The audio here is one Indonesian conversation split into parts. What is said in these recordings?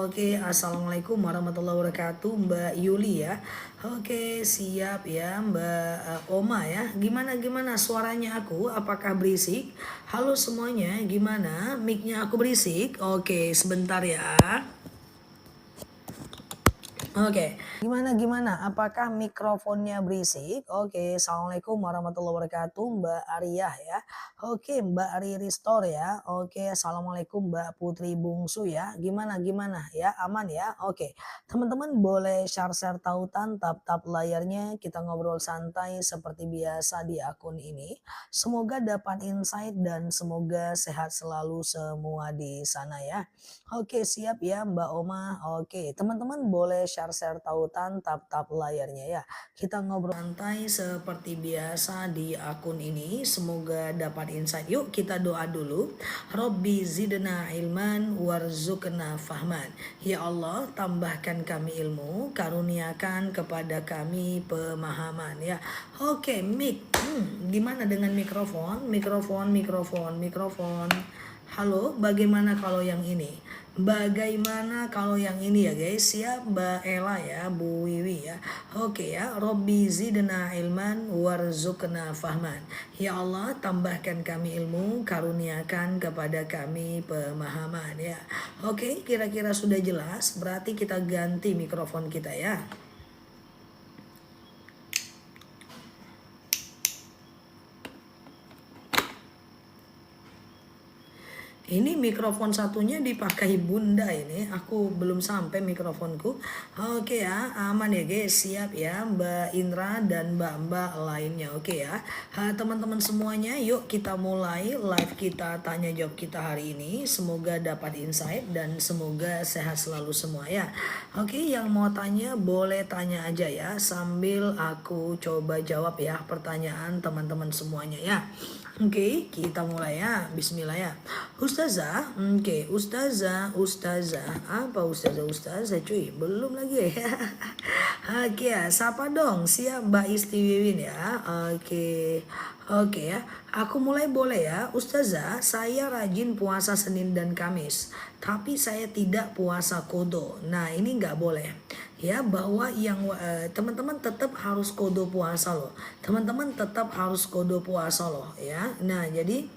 Oke, assalamualaikum warahmatullahi wabarakatuh, Mbak Yuli ya. Oke, siap ya, Mbak Oma ya. Gimana suaranya aku? Apakah berisik? Halo semuanya, gimana? Mic-nya aku berisik? Oke, sebentar ya. Oke, gimana? Apakah mikrofonnya berisik? Oke, assalamualaikum warahmatullahi wabarakatuh, Mbak Ariyah ya. Oke, Mbak Ari Restore ya. Oke, assalamualaikum Mbak Putri Bungsu ya. Gimana ya? Aman ya? Oke, teman-teman boleh share tautan, tap layarnya. Kita ngobrol santai seperti biasa di akun ini. Semoga dapat insight dan semoga sehat selalu semua di sana ya. Oke, siap ya Mbak Oma. Oke, teman-teman boleh share tautan, tap layarnya ya. Kita ngobrol santai seperti biasa di akun ini. Semoga dapat insight. Yuk kita doa dulu. Robbi zidna ilman warzuqna fahman. Ya Allah, tambahkan kami ilmu, karuniakan kepada kami pemahaman ya. Oke, mic. Gimana dengan mikrofon? Mikrofon. Halo, bagaimana kalau yang ini? Bagaimana kalau yang ini ya guys? Siap Mbak Ella ya, Bu Wiwi ya. Oke ya, Robbi zidna ilman warzuqna fahman. Ya Allah, tambahkan kami ilmu, karuniakan kepada kami pemahaman ya. Oke, kira-kira sudah jelas? Berarti kita ganti mikrofon kita ya. Ini mikrofon satunya dipakai bunda ini. Aku belum sampai mikrofonku. Oke ya, aman ya guys. Siap ya Mbak Indra dan mbak-mbak lainnya. Oke ya. Teman-teman semuanya, yuk kita mulai live kita tanya jawab kita hari ini. Semoga dapat insight dan semoga sehat selalu semua ya. Oke, yang mau tanya boleh tanya aja ya. Sambil aku coba jawab ya pertanyaan teman-teman semuanya ya. Oke, kita mulai ya. Bismillah ya. Ustazah, oke, Ustazah, apa Ustazah cuy, belum lagi ya. Oke ya, sapa dong, siap Mbak Istiwiwin ya. Oke ya, aku mulai boleh ya. Ustazah, saya rajin puasa Senin dan Kamis, tapi saya tidak puasa kodo. Nah ini nggak boleh ya, bahwa yang teman-teman tetap harus kodo puasa loh. Teman-teman tetap harus kodo puasa loh ya. Nah jadi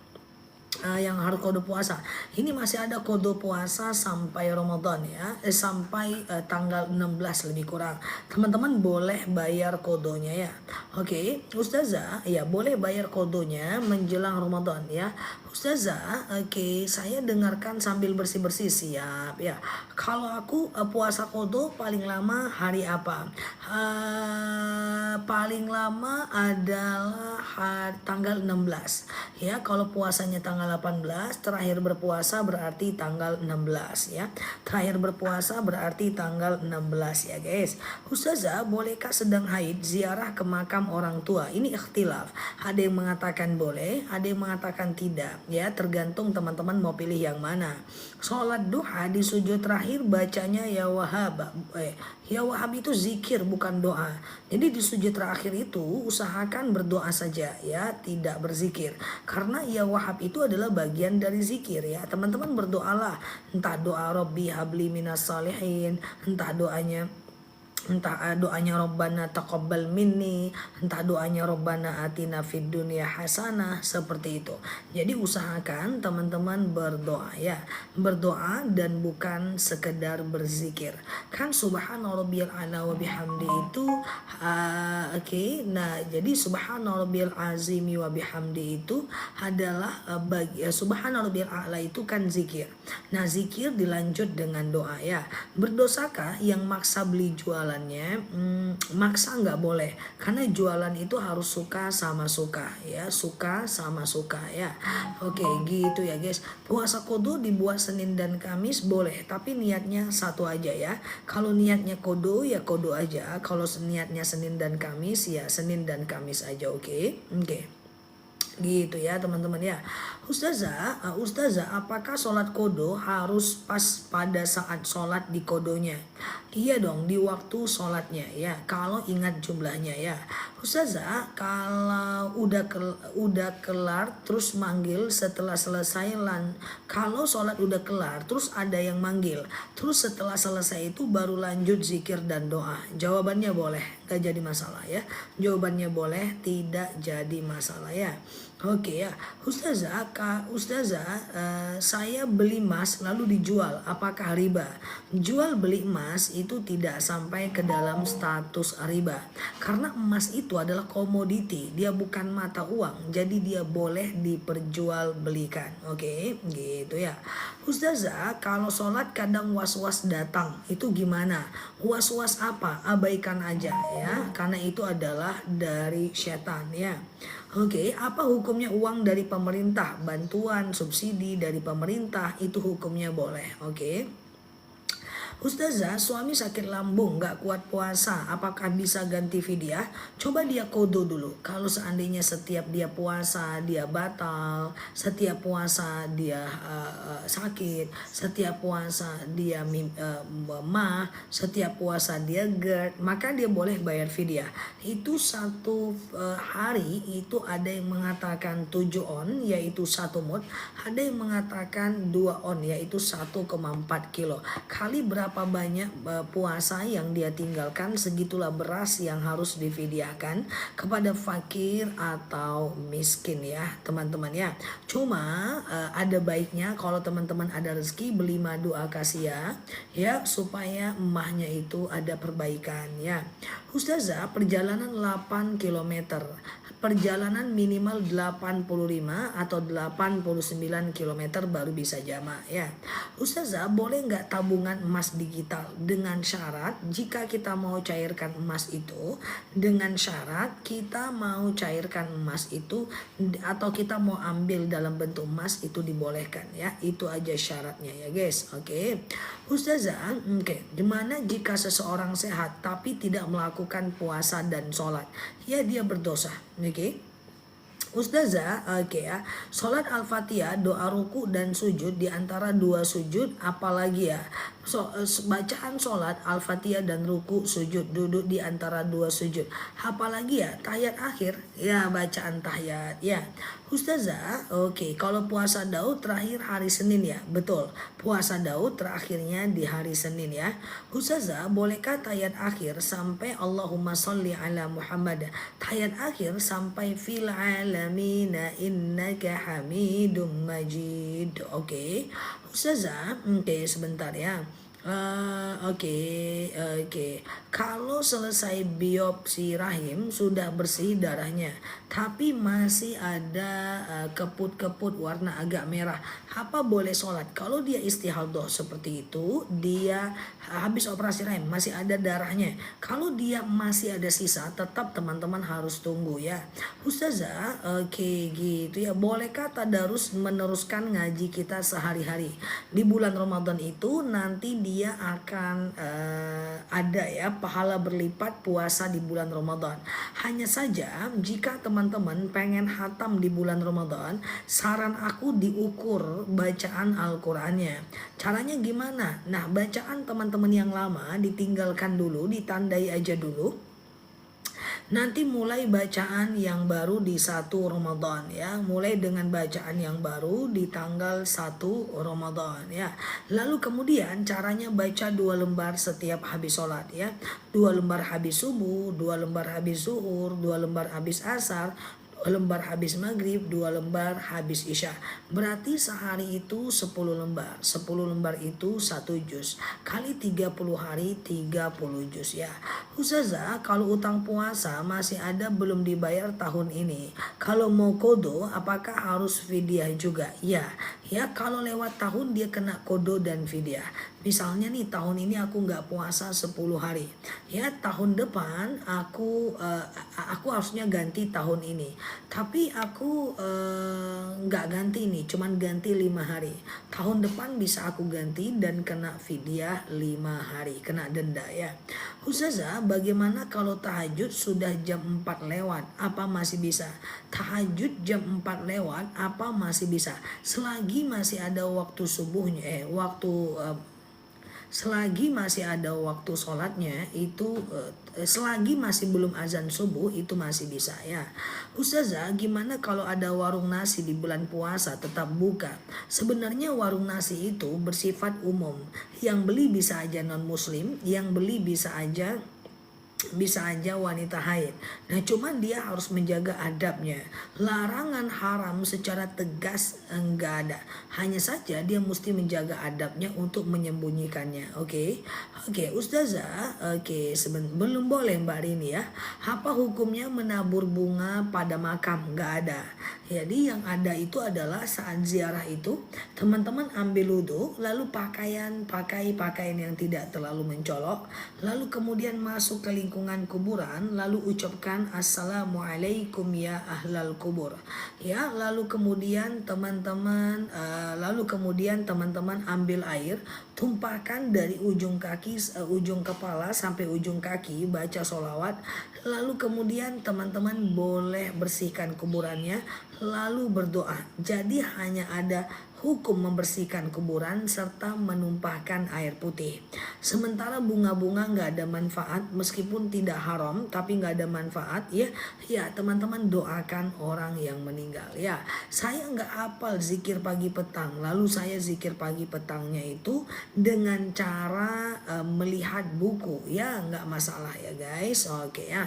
yang harus kode puasa. Ini masih ada kode puasa sampai Ramadan ya. Sampai tanggal 16 lebih kurang. Teman-teman boleh bayar kodonya ya. Oke, Ustazah, ya boleh bayar kodonya menjelang Ramadan ya. Ustazah, oke, saya dengarkan sambil bersih-bersih, siap ya. Kalau aku puasa kodo paling lama hari apa? Paling lama adalah tanggal 16 ya. Kalau puasanya tanggal 18, terakhir berpuasa berarti tanggal 16 ya. Terakhir berpuasa berarti tanggal 16 ya guys. Ustazah, bolehkah sedang haid ziarah ke makam orang tua? Ini ikhtilaf. Ada yang mengatakan boleh, ada yang mengatakan tidak ya, tergantung teman-teman mau pilih yang mana. Sholat duha di sujud terakhir bacanya ya Wahhab. Ya Wahhab itu zikir bukan doa. Jadi di sujud terakhir itu usahakan berdoa saja ya, tidak berzikir. Karena ya Wahhab itu adalah bagian dari zikir ya. Teman-teman berdoalah, entah doa Robbi habli minas salihin, entah doanya Robbana taqabbal minni, entah doanya Robbana atina fid dunya hasanah, seperti itu. Jadi usahakan teman-teman berdoa ya. Berdoa dan bukan sekedar berzikir. Kan subhana rabbiyal a'la wa bihamdi itu oke. Nah, jadi subhana rabbiyal azimi wa bihamdi itu adalah subhana rabbiyal a'la itu kan zikir. Nah, zikir dilanjut dengan doa ya. Berdosakah yang maksa beli jualannya? Maksa nggak boleh, karena jualan itu harus suka sama suka ya, suka sama suka ya. Oke gitu ya guys. Puasa kodo dibuat Senin dan Kamis boleh, tapi niatnya satu aja ya. Kalau niatnya kodo ya kodo aja, kalau niatnya Senin dan Kamis ya Senin dan Kamis aja. Oke gitu ya teman-teman ya. Ustazah, apakah sholat kodo harus pas pada saat sholat di kodonya? Iya dong, di waktu sholatnya ya. Kalau ingat jumlahnya ya. Ustazah, kalau udah kelar terus manggil setelah selesai kalau sholat udah kelar terus ada yang manggil, terus setelah selesai itu baru lanjut zikir dan doa. Jawabannya boleh, gak jadi masalah ya. Jawabannya boleh, tidak jadi masalah ya. Oke ya, Ustazah, saya beli emas lalu dijual, apakah riba? Jual beli emas itu tidak sampai ke dalam status riba, karena emas itu adalah komoditi, dia bukan mata uang, jadi dia boleh diperjualbelikan. Oke, gitu ya. Ustazah, kalau sholat kadang was-was datang, itu gimana? Was-was apa? Abaikan aja ya, karena itu adalah dari setan ya. Oke, apa hukumnya uang dari pemerintah, bantuan, subsidi dari pemerintah, itu hukumnya boleh. Oke. Ustazah, suami sakit lambung, gak kuat puasa, apakah bisa ganti fidyah? Coba dia kodo dulu. Kalau seandainya setiap dia puasa, dia batal, setiap puasa dia sakit, setiap puasa dia mah, setiap puasa dia GERD, maka dia boleh bayar fidyah. Itu satu hari itu ada yang mengatakan 7 on, yaitu 1 mut, ada yang mengatakan 2 on, yaitu 1,4 kilo. Kali berapa banyak puasa yang dia tinggalkan, segitulah beras yang harus difidyahkan kepada fakir atau miskin ya teman-teman ya. Cuma ada baiknya kalau teman-teman ada rezeki beli madu akasia ya, supaya emahnya itu ada perbaikan ya. Ustazah, perjalanan 8 km, perjalanan minimal 85 atau 89 km baru bisa jamak ya. Ustazah, boleh nggak tabungan emas digital dengan syarat jika kita mau cairkan emas itu, dengan syarat kita mau cairkan emas itu atau kita mau ambil dalam bentuk emas itu dibolehkan ya. Itu aja syaratnya ya guys. Oke. Ustazah, gimana jika seseorang sehat tapi tidak melakukan puasa dan sholat? Ya, dia berdosa. Oke. Ustazah, ya. Sholat Al-Fatihah, doa ruku dan sujud di antara 2 sujud, apalagi ya? Bacaan sholat Al-Fatihah dan ruku sujud, duduk di antara 2 sujud. Apalagi ya? Tahiyat akhir, ya bacaan tahiyat ya. Ustazah, kalau puasa Daud terakhir hari Senin ya? Betul, puasa Daud terakhirnya di hari Senin ya. Ustazah, bolehkah tahiyat akhir sampai Allahumma sholli ala Muhammad? Tahiyat akhir sampai fil alamina innaka hamidum majid. Oke. Ustazah, sebentar ya. Kalau selesai biopsi rahim sudah bersih darahnya, tapi masih ada keput-keput warna agak merah, apa boleh sholat? Kalau dia istihadah seperti itu, dia habis operasi rahim masih ada darahnya. Kalau dia masih ada sisa, tetap teman-teman harus tunggu ya. Ustazah, gitu ya. Bolehkah tadarus meneruskan ngaji kita sehari-hari? Di bulan Ramadan itu nanti dia akan ada ya pahala berlipat puasa di bulan Ramadan. Hanya saja jika teman-teman pengen hatam di bulan Ramadan, saran aku diukur bacaan Al-Qur'annya. Caranya gimana? Nah, bacaan teman-teman yang lama ditinggalkan dulu, ditandai aja dulu. Nanti mulai bacaan yang baru di 1 Ramadan ya. Mulai dengan bacaan yang baru di tanggal 1 Ramadan ya. Lalu kemudian caranya baca 2 lembar setiap habis sholat ya. 2 lembar habis subuh, 2 lembar habis zuhur, 2 lembar habis asar, 2 lembar habis maghrib, 2 lembar habis isya. Berarti sehari itu 10 lembar. 10 lembar itu 1 juz. Kali 30 hari 30 juz ya. Ustazah, kalau utang puasa masih ada belum dibayar tahun ini, kalau mau kodo apakah harus fidyah juga? Ya Ya kalau lewat tahun dia kena kodo dan fidyah. Misalnya nih tahun ini aku nggak puasa 10 hari. Ya tahun depan aku harusnya ganti tahun ini. Tapi aku nggak ganti nih, cuman ganti 5 hari. Tahun depan bisa aku ganti dan kena fidyah 5 hari, kena denda ya. Ustazah, bagaimana kalau tahajud sudah jam 4 lewat? Apa masih bisa? Tahajud jam 4 lewat, apa masih bisa? Selagi masih ada waktu subuhnya, selagi masih ada waktu sholatnya itu selagi masih belum azan subuh itu masih bisa ya. Ustazah, gimana kalau ada warung nasi di bulan puasa tetap buka? Sebenarnya warung nasi itu bersifat umum. Yang beli bisa aja non muslim, yang beli bisa aja wanita haid. Nah, cuman dia harus menjaga adabnya. Larangan haram secara tegas enggak ada. Hanya saja dia mesti menjaga adabnya untuk menyembunyikannya. Oke. Oke, Ustazah. Oke, belum boleh Mbak Rini ya. Apa hukumnya menabur bunga pada makam? Enggak ada. Jadi yang ada itu adalah saat ziarah itu teman-teman ambil wudhu lalu pakai pakaian yang tidak terlalu mencolok, lalu kemudian masuk ke lingkungan kuburan, lalu ucapkan assalamualaikum ya ahlal kubur ya, lalu kemudian teman-teman ambil air, tumpahkan dari ujung kepala sampai ujung kaki, baca sholawat, lalu kemudian teman-teman boleh bersihkan kuburannya lalu berdoa. Jadi hanya ada hukum membersihkan kuburan serta menumpahkan air putih. Sementara bunga-bunga nggak ada manfaat, meskipun tidak haram tapi nggak ada manfaat ya. Ya teman-teman doakan orang yang meninggal ya. Saya nggak hafal zikir pagi petang, lalu saya zikir pagi petangnya itu dengan cara melihat buku ya, nggak masalah ya guys. Oke ya.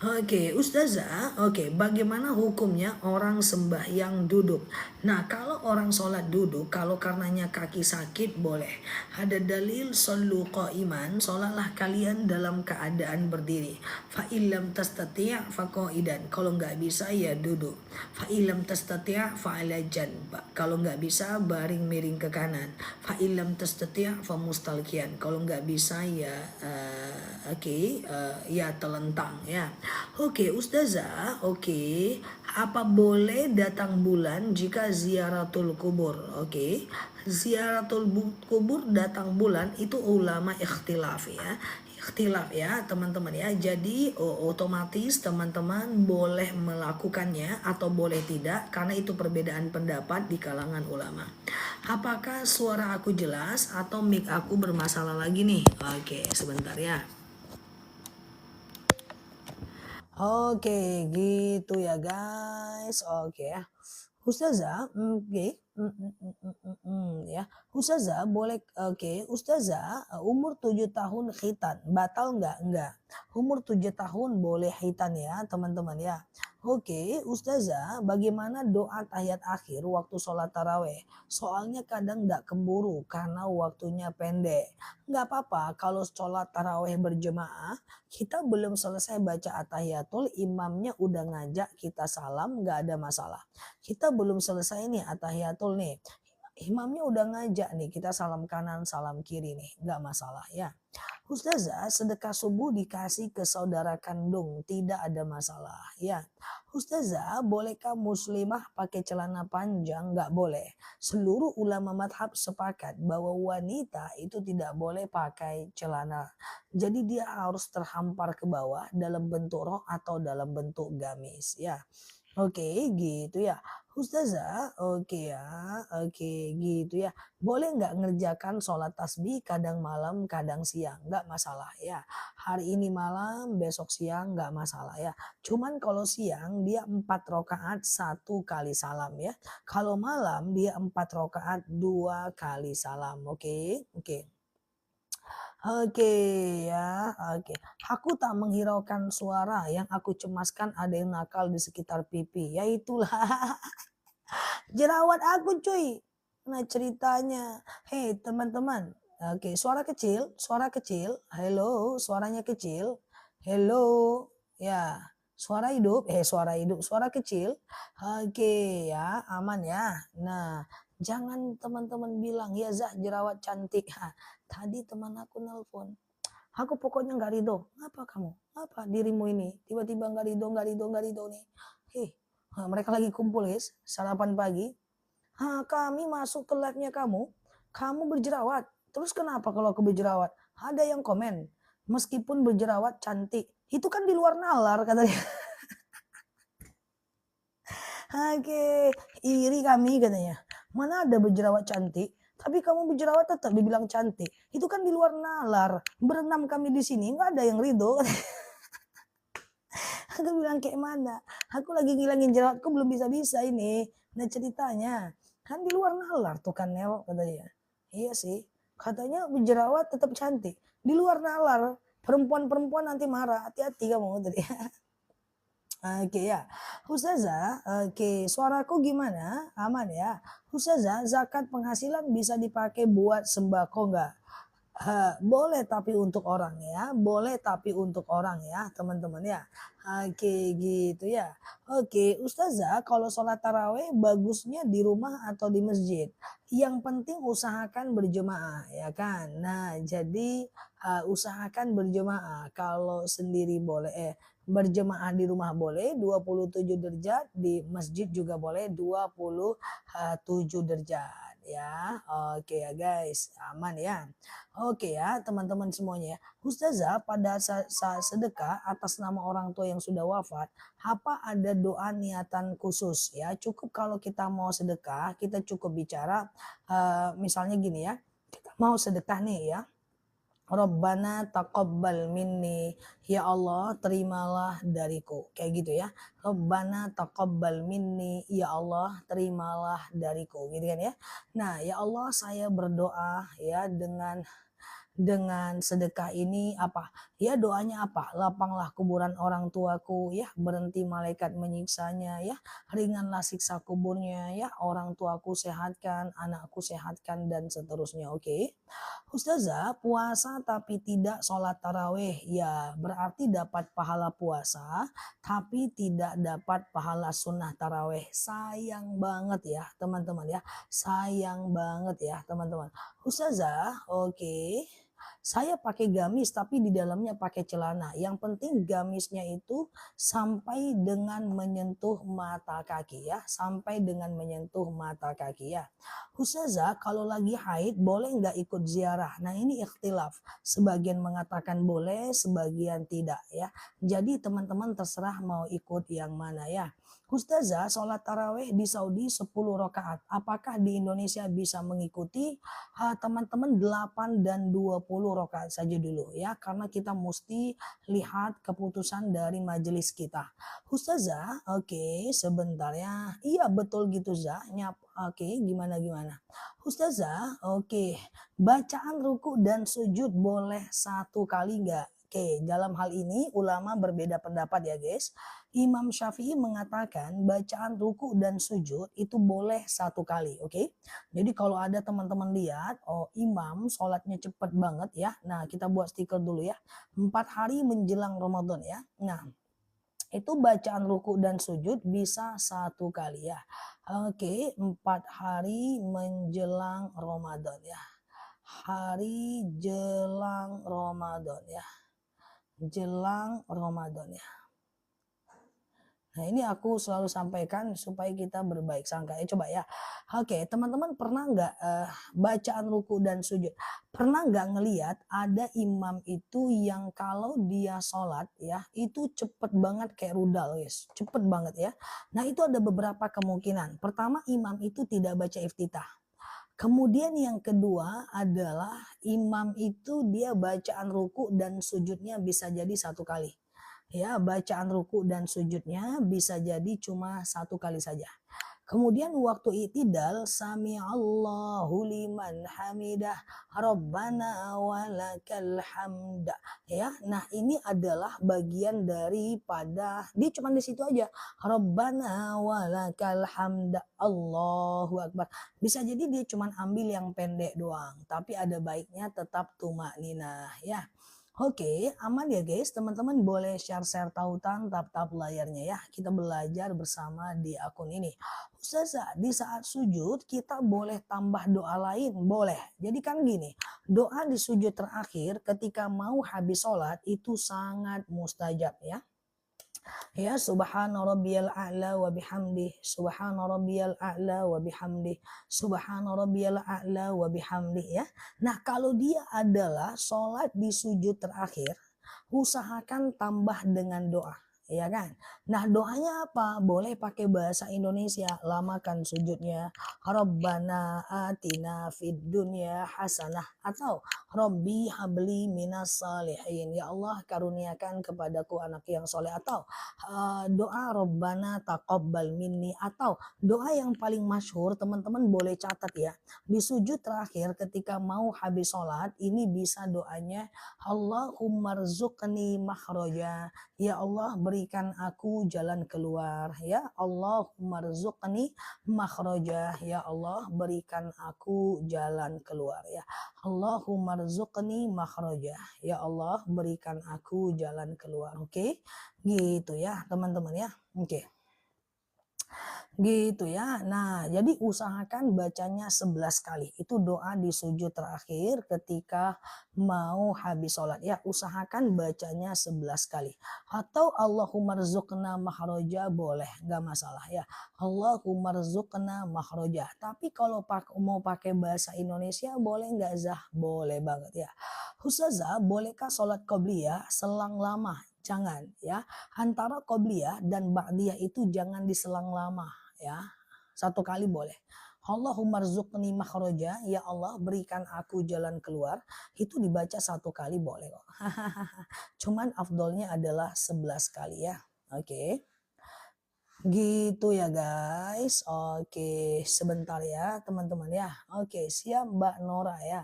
Oke, Ustazah, bagaimana hukumnya orang sembahyang duduk? Nah, kalau orang sholat duduk, kalau karenanya kaki sakit boleh. Ada dalil sallu qa'iman, sholatlah kalian dalam keadaan berdiri. Fa illam tastati' fa qa'idan. Kalau nggak bisa ya duduk. Fa illam tastati' fa ala janb. Kalau nggak bisa baring miring ke kanan. Fa illam tastati' fa mustalqiyan. Kalau nggak bisa ya ya telentang ya. Oke, Ustazah, apa boleh datang bulan jika ziaratul kubur? Oke, ziaratul kubur datang bulan itu ulama ikhtilaf ya. Ikhtilaf ya teman-teman ya. Jadi otomatis teman-teman boleh melakukannya atau boleh tidak karena itu perbedaan pendapat di kalangan ulama. Apakah suara aku jelas atau mic aku bermasalah lagi nih? Oke, sebentar ya. Oke, gitu ya guys. Oke ya. Ustazah, ya. Ustazah boleh, Ustazah umur 7 tahun khitan, batal nggak? Enggak. Umur 7 tahun boleh khitan ya teman-teman ya. Oke, Ustazah, bagaimana doa tahiyat akhir waktu sholat taraweh? Soalnya kadang nggak keburu karena waktunya pendek. Nggak apa-apa kalau sholat taraweh berjemaah, kita belum selesai baca atahiyatul, imamnya udah ngajak kita salam, nggak ada masalah. Kita belum selesai nih atahiyatul nih. Imamnya udah ngajak nih, kita salam kanan, salam kiri nih, nggak masalah ya. Ustazah, sedekah subuh dikasih ke saudara kandung, tidak ada masalah ya. Ustazah, bolehkah muslimah pakai celana panjang? Nggak boleh. Seluruh ulama madhab sepakat bahwa wanita itu tidak boleh pakai celana. Jadi dia harus terhampar ke bawah dalam bentuk rok atau dalam bentuk gamis ya. Oke, gitu ya. Ustazah, gitu ya. Boleh nggak ngerjakan sholat tasbih kadang malam, kadang siang? Nggak masalah ya. Hari ini malam, besok siang nggak masalah ya. Cuman kalau siang dia 4 rakaat 1 kali salam ya. Kalau malam dia 4 rakaat 2 kali salam. Oke, oke. Oke ya, oke. Aku tak menghiraukan suara, yang aku cemaskan ada yang nakal di sekitar pipi. Ya itulah jerawat aku cuy. Nah ceritanya, hei teman-teman. Oke, suara kecil, suara kecil. Hello, suaranya kecil. Hello, ya. suara kecil. Oke ya, aman ya. Nah, jangan teman-teman bilang, "Ya Zah, jerawat cantik." Hah, tadi teman aku nelpon, "Aku pokoknya nggak ridho." "Ngapa kamu? Apa dirimu ini? Tiba-tiba nggak ridho, nggak ridho, nggak ridho nih?" Heh, mereka lagi kumpul guys, sarapan pagi. Kami masuk ke live-nya kamu, kamu berjerawat. Terus kenapa kalau aku berjerawat? Ada yang komen, meskipun berjerawat cantik. Itu kan di luar nalar katanya. Oke, iri kami katanya. Mana ada berjerawat cantik, tapi kamu berjerawat tetap dibilang cantik. Itu kan di luar nalar. Berenam kami di sini nggak ada yang ridho. Aku bilang kayak mana? Aku lagi ngilangin jerawatku belum bisa-bisa ini. Nah ceritanya kan di luar nalar tuh kan Nel katanya. Iya sih. Katanya berjerawat tetap cantik. Di luar nalar. Perempuan-perempuan nanti marah. Hati-hati kamu tadi. Oke ya. Ustazah, oke, suaraku gimana? Aman ya. Ustazah, zakat penghasilan bisa dipakai buat sembako nggak? Boleh tapi untuk orang ya, boleh tapi untuk orang ya teman-teman ya. Oke gitu ya. Oke Ustazah, kalau sholat taraweh bagusnya di rumah atau di masjid? Yang penting usahakan berjemaah ya kan. Nah jadi usahakan berjemaah. Kalau sendiri boleh berjemaah di rumah boleh 27 derajat, di masjid juga boleh 27 derajat ya. Oke ya guys, aman ya. Oke ya teman-teman semuanya. Ustazah pada saat sedekah atas nama orang tua yang sudah wafat, apa ada doa niatan khusus ya? Cukup kalau kita mau sedekah, kita cukup bicara misalnya gini ya. Kita mau sedekah nih ya. Rabbana taqabbal minni, ya Allah terimalah dariku, kayak gitu ya. Rabbana taqabbal minni, ya Allah terimalah dariku, gitu kan ya. Nah ya Allah saya berdoa ya dengan sedekah ini apa? Ya doanya apa? Lapanglah kuburan orang tuaku ya, berhenti malaikat menyiksanya ya, ringanlah siksa kuburnya ya, orang tuaku sehatkan, anakku sehatkan dan seterusnya. Oke. Ustazah, puasa tapi tidak sholat taraweh, ya berarti dapat pahala puasa, tapi tidak dapat pahala sunnah taraweh. Sayang banget ya teman-teman ya, sayang banget ya teman-teman. Ustazah, oke. Saya pakai gamis tapi di dalamnya pakai celana. Yang penting gamisnya itu sampai dengan menyentuh mata kaki ya, sampai dengan menyentuh mata kaki ya. Ustazah kalau lagi haid boleh nggak ikut ziarah? Nah ini ikhtilaf. Sebagian mengatakan boleh, sebagian tidak ya. Jadi teman-teman terserah mau ikut yang mana ya. Ustazah sholat taraweh di Saudi 10 rakaat. Apakah di Indonesia bisa mengikuti? Teman-teman 8 dan 20 rakaat saja dulu ya. Karena kita mesti lihat keputusan dari majelis kita. Ustazah, oke, sebentar ya. Iya betul gitu Zah. Oke, gimana? Ustazah, oke. Bacaan ruku dan sujud boleh satu kali nggak? Oke, dalam hal ini ulama berbeda pendapat ya guys. Imam Syafi'i mengatakan bacaan ruku dan sujud itu boleh satu kali, oke? Jadi kalau ada teman-teman lihat, oh imam sholatnya cepet banget ya. Nah kita buat stiker dulu ya. 4 hari menjelang Ramadan ya. Nah itu bacaan ruku dan sujud bisa satu kali ya. Oke, 4 hari menjelang Ramadan ya. Hari jelang Ramadan ya. Jelang Ramadan ya. Nah ini aku selalu sampaikan supaya kita berbaik sangka. Coba ya. Oke teman-teman pernah nggak bacaan ruku dan sujud? Pernah nggak ngelihat ada imam itu yang kalau dia sholat ya itu cepet banget kayak rudal guys. Cepet banget ya. Nah itu ada beberapa kemungkinan. Pertama imam itu tidak baca iftitah. Kemudian yang kedua adalah imam itu dia bacaan ruku dan sujudnya bisa jadi satu kali. Ya, bacaan ruku dan sujudnya bisa jadi cuma satu kali saja. Kemudian waktu i'tidal sami Allahu liman hamidah rabbana walakal hamd ya. Nah, ini adalah bagian daripada dia cuma di situ aja. Rabbana walakal hamd Allahu akbar. Bisa jadi dia cuma ambil yang pendek doang, tapi ada baiknya tetap tumakninah ya. Oke, aman ya guys. Teman-teman boleh share-share tautan tap-tap layarnya ya. Kita belajar bersama di akun ini. Ustazah, di saat sujud kita boleh tambah doa lain? Boleh. Jadi kan gini, doa di sujud terakhir ketika mau habis sholat itu sangat mustajab ya. Ya, subhana rabbiyal a'la wa bihamdih, subhana rabbiyal a'la wa bihamdih, subhana rabbiyal a'la wa bihamdih ya. Nah, kalau dia adalah sholat di sujud terakhir, usahakan tambah dengan doa. Ya kan? Nah, doanya apa? Boleh pakai bahasa Indonesia, lamakan sujudnya. Rabbana atina fid dunya hasanah atau Rabbi habli minas salihin. Ya Allah, karuniakan kepadaku anak yang soleh, atau doa Rabbana taqabbal minni, atau doa yang paling masyhur teman-teman boleh catat ya. Di sujud terakhir ketika mau habis sholat ini bisa doanya Allahumma rzuqni makhraja. Ya Allah berikan aku jalan keluar. Ya Allahumma rzuqni makhraja. Ya Allah berikan aku jalan keluar ya. Allahumma rzuqni makhraja. Ya Allah berikan aku jalan keluar. Oke. Gitu ya teman-teman ya. Oke. Gitu ya. Nah, jadi usahakan bacanya 11 kali. Itu doa di sujud terakhir ketika mau habis sholat. Ya, usahakan bacanya 11 kali. Atau Allahumma rzuqna makhraja boleh, nggak masalah ya. Allahumma rzuqna makhraja. Tapi kalau mau pakai bahasa Indonesia boleh nggak Zah? Boleh banget ya. Ustazah, bolehkah sholat qobliyah selang lama? Jangan ya. Antara qobliyah dan ba'diyah itu jangan diselang lama ya. Satu kali boleh. Allahumma rzuqni makhraja, ya Allah berikan aku jalan keluar, itu dibaca satu kali boleh kok. Cuman afdolnya adalah 11 kali ya. Oke. Gitu ya guys. Oke, sebentar ya teman-teman ya. Oke, siap Mbak Nora ya.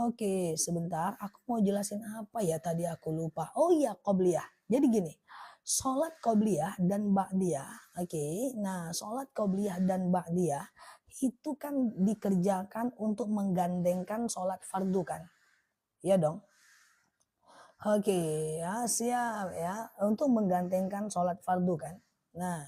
Oke, sebentar aku mau jelasin apa ya tadi aku lupa. Oh iya, qobliyah. Jadi gini, sholat qobliyah dan ba'diyah. Oke, nah sholat qobliyah dan ba'diyah itu kan dikerjakan untuk menggandengkan sholat fardu kan. Iya dong. Oke, ya siap ya, untuk menggandengkan sholat fardu kan. Nah,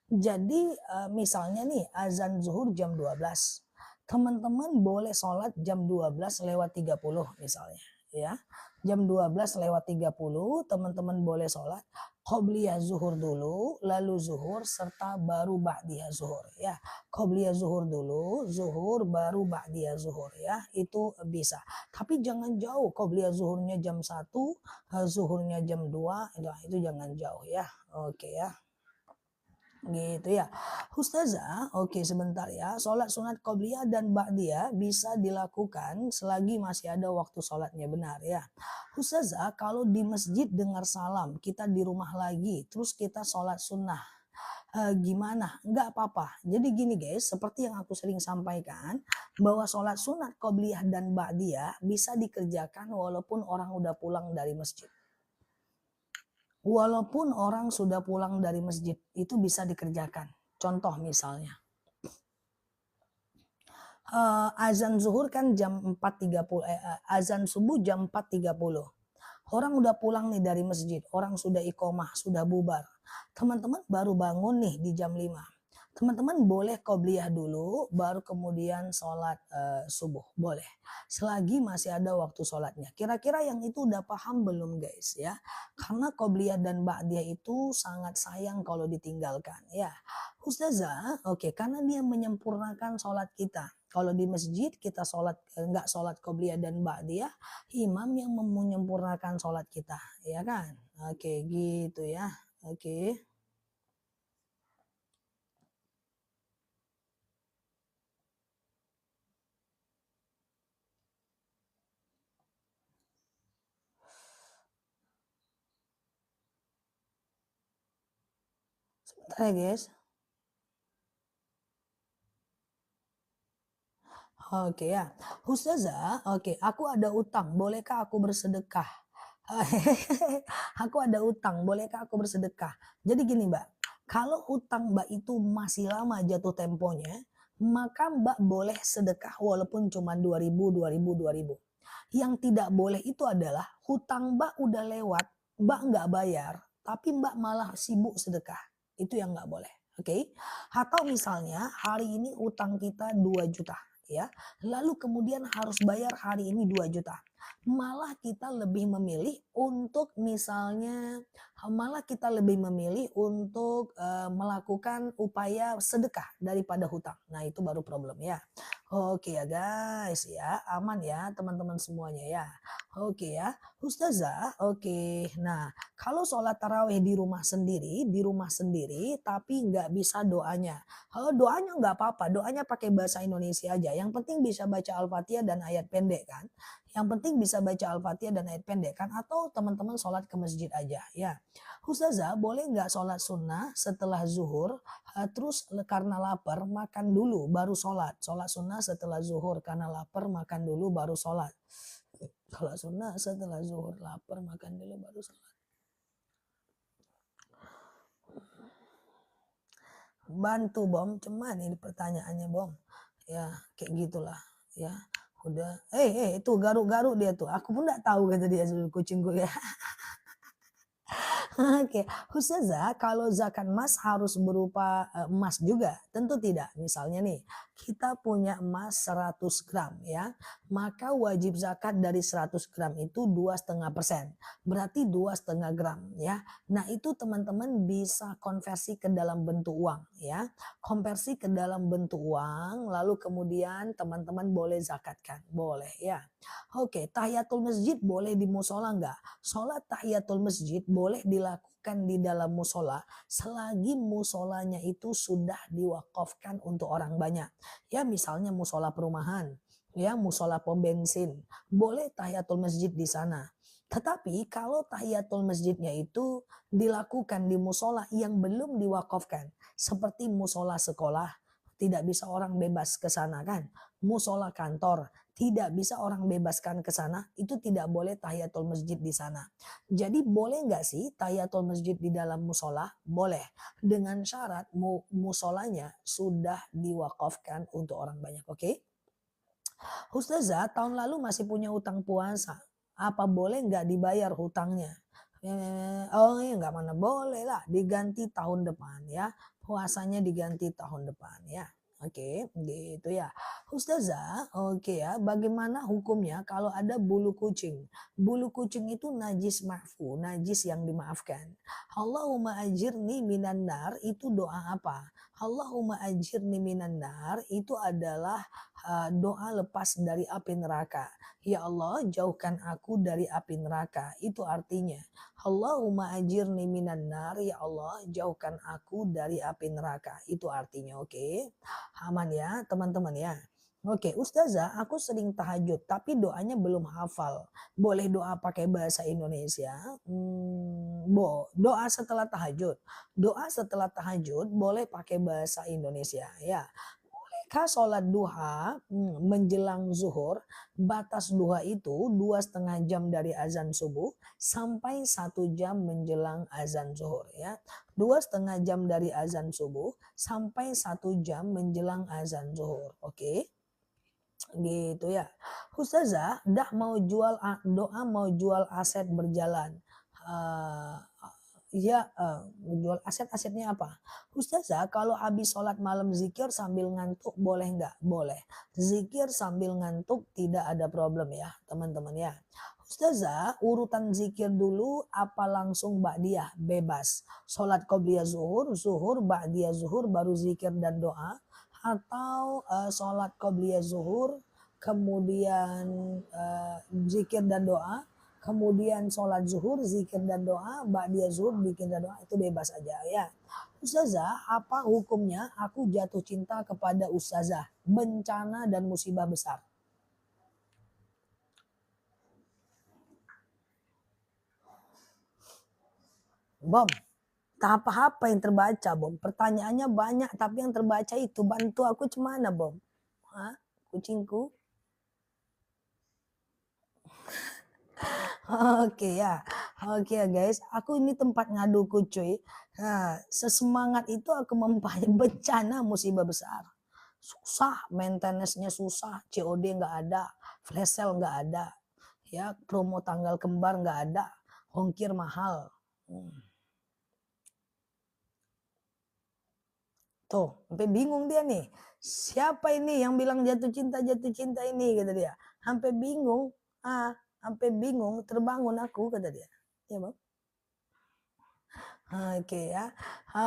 jadi misalnya nih azan zuhur jam 12. Teman-teman boleh sholat jam 12:30 misalnya ya. Jam 12:30 teman-teman boleh sholat qobliyah zuhur dulu, lalu zuhur serta baru ba'diyah zuhur ya. Qobliyah zuhur dulu, zuhur baru ba'diyah zuhur ya. Itu bisa. Tapi jangan jauh, qobliyah zuhurnya jam 1, zuhurnya jam 2, itu jangan jauh ya. Oke ya. Gitu ya. Ustazah, oke sebentar ya. Sholat sunat qobliyah dan ba'diyah bisa dilakukan selagi masih ada waktu sholatnya, benar ya. Ustazah, kalau di masjid dengar salam, kita di rumah lagi, terus kita sholat sunnah. Gimana? Nggak apa-apa. Jadi gini guys, seperti yang aku sering sampaikan, bahwa sholat sunat qobliyah dan ba'diyah bisa dikerjakan walaupun orang udah pulang dari masjid. Walaupun orang sudah pulang dari masjid, itu bisa dikerjakan. Contoh misalnya, azan zuhur kan jam 4.30, azan subuh jam 4.30. Orang udah pulang nih dari masjid, orang sudah iqomah, sudah bubar. Teman-teman baru bangun nih di jam 5. Teman-teman boleh qobliyah dulu, baru kemudian sholat subuh. Boleh. Selagi masih ada waktu sholatnya. Kira-kira yang itu udah paham belum guys ya? Karena qobliyah dan ba'diyah itu sangat sayang kalau ditinggalkan ya. Ustazah, oke, karena dia menyempurnakan sholat kita. Kalau di masjid kita sholat nggak sholat qobliyah dan ba'diyah, imam yang menyempurnakan sholat kita, ya kan? Oke, gitu ya. Oke. Sebentar ya guys. Oke ya. Ustazah, oke, aku ada utang, bolehkah aku bersedekah? Aku ada utang, bolehkah aku bersedekah? Jadi gini Mbak, kalau utang Mbak itu masih lama jatuh temponya, maka Mbak boleh sedekah walaupun cuma 2.000, 2.000, 2.000. Yang tidak boleh itu adalah hutang Mbak udah lewat, Mbak nggak bayar, tapi Mbak malah sibuk sedekah. Itu yang nggak boleh. Oke. Atau misalnya hari ini utang kita 2 juta ya. Lalu kemudian harus bayar hari ini 2 juta. Malah kita lebih memilih untuk misalnya malah kita lebih memilih untuk melakukan upaya sedekah daripada hutang. Nah, itu baru problem ya. Oke ya guys ya, aman ya teman-teman semuanya ya. Oke ya, Ustazah, oke. Nah, kalau sholat tarawih di rumah sendiri tapi nggak bisa doanya. Kalau doanya nggak apa-apa, doanya pakai bahasa Indonesia aja. Yang penting bisa baca Al-Fatihah dan ayat pendek kan. Yang penting bisa baca Al-Fatihah dan ayat pendek kan. Atau teman-teman sholat ke masjid aja ya. Ustazah, boleh nggak sholat sunnah setelah zuhur? Terus karena lapar makan dulu baru sholat. Sholat sunnah setelah zuhur karena lapar makan dulu baru sholat. Sholat sunnah setelah zuhur lapar makan dulu baru sholat. Bantu Bom, cuman ini pertanyaannya Bom. Ya kayak gitulah ya. Udah, itu garuk-garuk dia tuh. Aku pun nggak tahu kata dia kucingku ya. Oke, Ustazah, kalau zakat emas harus berupa emas juga? Tentu tidak. Misalnya nih, kita punya emas 100 gram ya, maka wajib zakat dari 100 gram itu 2,5%. Berarti 2,5 gram ya. Nah, itu teman-teman bisa konversi ke dalam bentuk uang ya. Konversi ke dalam bentuk uang, lalu kemudian teman-teman boleh zakatkan. Boleh ya. Oke, tahiyatul masjid boleh di musola enggak? Sholat tahiyatul masjid boleh dilakukan di dalam musola selagi musolanya itu sudah diwakafkan untuk orang banyak. Ya misalnya musola perumahan, ya musola pom bensin, boleh tahiyatul masjid di sana. Tetapi kalau tahiyatul masjidnya itu dilakukan di musola yang belum diwakafkan, seperti musola sekolah, tidak bisa orang bebas ke sana kan. Musola kantor, tidak bisa orang bebaskan ke sana, itu tidak boleh tahiyatul masjid di sana. Jadi boleh nggak sih tahiyatul masjid di dalam musola? Boleh. Dengan syarat musolanya sudah diwakafkan untuk orang banyak. Oke? Ustazah, tahun lalu masih punya utang puasa. Apa boleh nggak dibayar hutangnya? Oh ya nggak mana boleh lah. Diganti tahun depan ya. Puasanya diganti tahun depan ya. Oke, gitu ya. Ustazah, oke ya. Bagaimana hukumnya kalau ada bulu kucing? Bulu kucing itu najis ma'fu, najis yang dimaafkan. Allahumma ajirni minan nar itu doa apa? Allahumma ajirni minan nar itu adalah doa lepas dari api neraka. Ya Allah, jauhkan aku dari api neraka. Itu artinya Allahumma ajirni minan nar, ya Allah jauhkan aku dari api neraka. Itu artinya, oke. Aman ya teman-teman ya. Oke, Ustazah, aku sering tahajud tapi doanya belum hafal. Boleh doa pakai bahasa Indonesia? Doa setelah tahajud. Doa setelah tahajud boleh pakai bahasa Indonesia ya. Kah sholat duha menjelang zuhur, batas duha itu 2,5 jam dari azan subuh sampai 1 jam menjelang azan zuhur ya. 2,5 jam dari azan subuh sampai 1 jam menjelang azan zuhur. Oke. Gitu ya. Ustazah, doa mau jual aset berjalan. Eh, Iya, menjual aset-asetnya apa? Ustazah, kalau habis sholat malam zikir sambil ngantuk boleh nggak? Boleh. Zikir sambil ngantuk tidak ada problem ya teman-teman ya. Ustazah, urutan zikir dulu apa langsung ba'diyah? Bebas. Sholat qobliyah zuhur, zuhur, ba'diyah zuhur, baru zikir dan doa. Atau sholat qobliyah zuhur, kemudian zikir dan doa, kemudian sholat zuhur, zikir dan doa, ba'diyah zuhur, zikir dan doa, itu bebas aja ya. Ustazah, apa hukumnya aku jatuh cinta kepada ustazah? Bencana dan musibah besar. Bom, tak apa-apa yang terbaca, Bom. Pertanyaannya banyak, tapi yang terbaca itu bantu aku cemana, Bom? Hah? Kucingku? Oke ya, oke ya guys, aku ini tempat ngaduku cuy. Nah, sesemangat itu aku mempunyai bencana musibah besar. Susah, maintenance-nya susah, COD nggak ada, flash sale nggak ada. ya, promo tanggal kembar nggak ada, ongkir mahal. Tuh, sampai bingung dia nih. Siapa ini yang bilang jatuh cinta ini, kata dia. Sampai bingung, sampai bingung, terbangun aku, kata dia. Ya bang. Oke ya.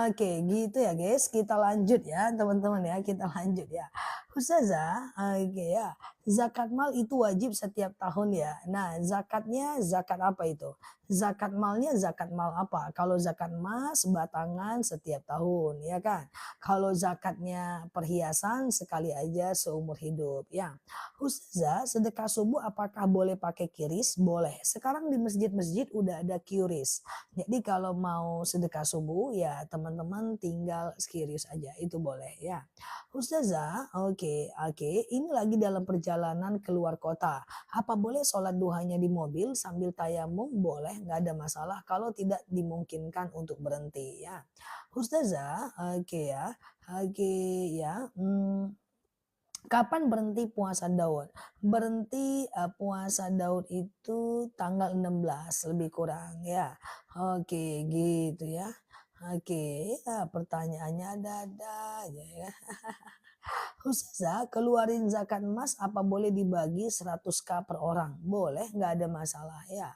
Oke, gitu ya guys. Kita lanjut ya teman-teman ya. Kita lanjut ya. Ustazah, oke ya. Zakat mal itu wajib setiap tahun ya. Nah, zakatnya zakat apa itu? Zakat malnya zakat mal apa? Kalau zakat emas batangan setiap tahun ya kan. Kalau zakatnya perhiasan sekali aja seumur hidup ya. Ustazah, sedekah subuh apakah boleh pakai kiris? Boleh. Sekarang di masjid-masjid udah ada QRIS. Jadi kalau mau sedekah subuh ya teman-teman tinggal kiris aja, itu boleh ya. Ustazah, oke, ini lagi dalam perjalanan keluar kota. Apa boleh sholat duhanya di mobil sambil tayamum? Boleh, nggak ada masalah kalau tidak dimungkinkan untuk berhenti ya. Ustazah, oke ya. Kapan berhenti puasa Daud? Berhenti puasa Daud itu tanggal 16 lebih kurang ya. Oke, gitu ya. Oke, ya pertanyaannya ada-ada aja ya. Ustazah, keluarin zakat emas apa boleh dibagi 100K per orang? Boleh, nggak ada masalah ya.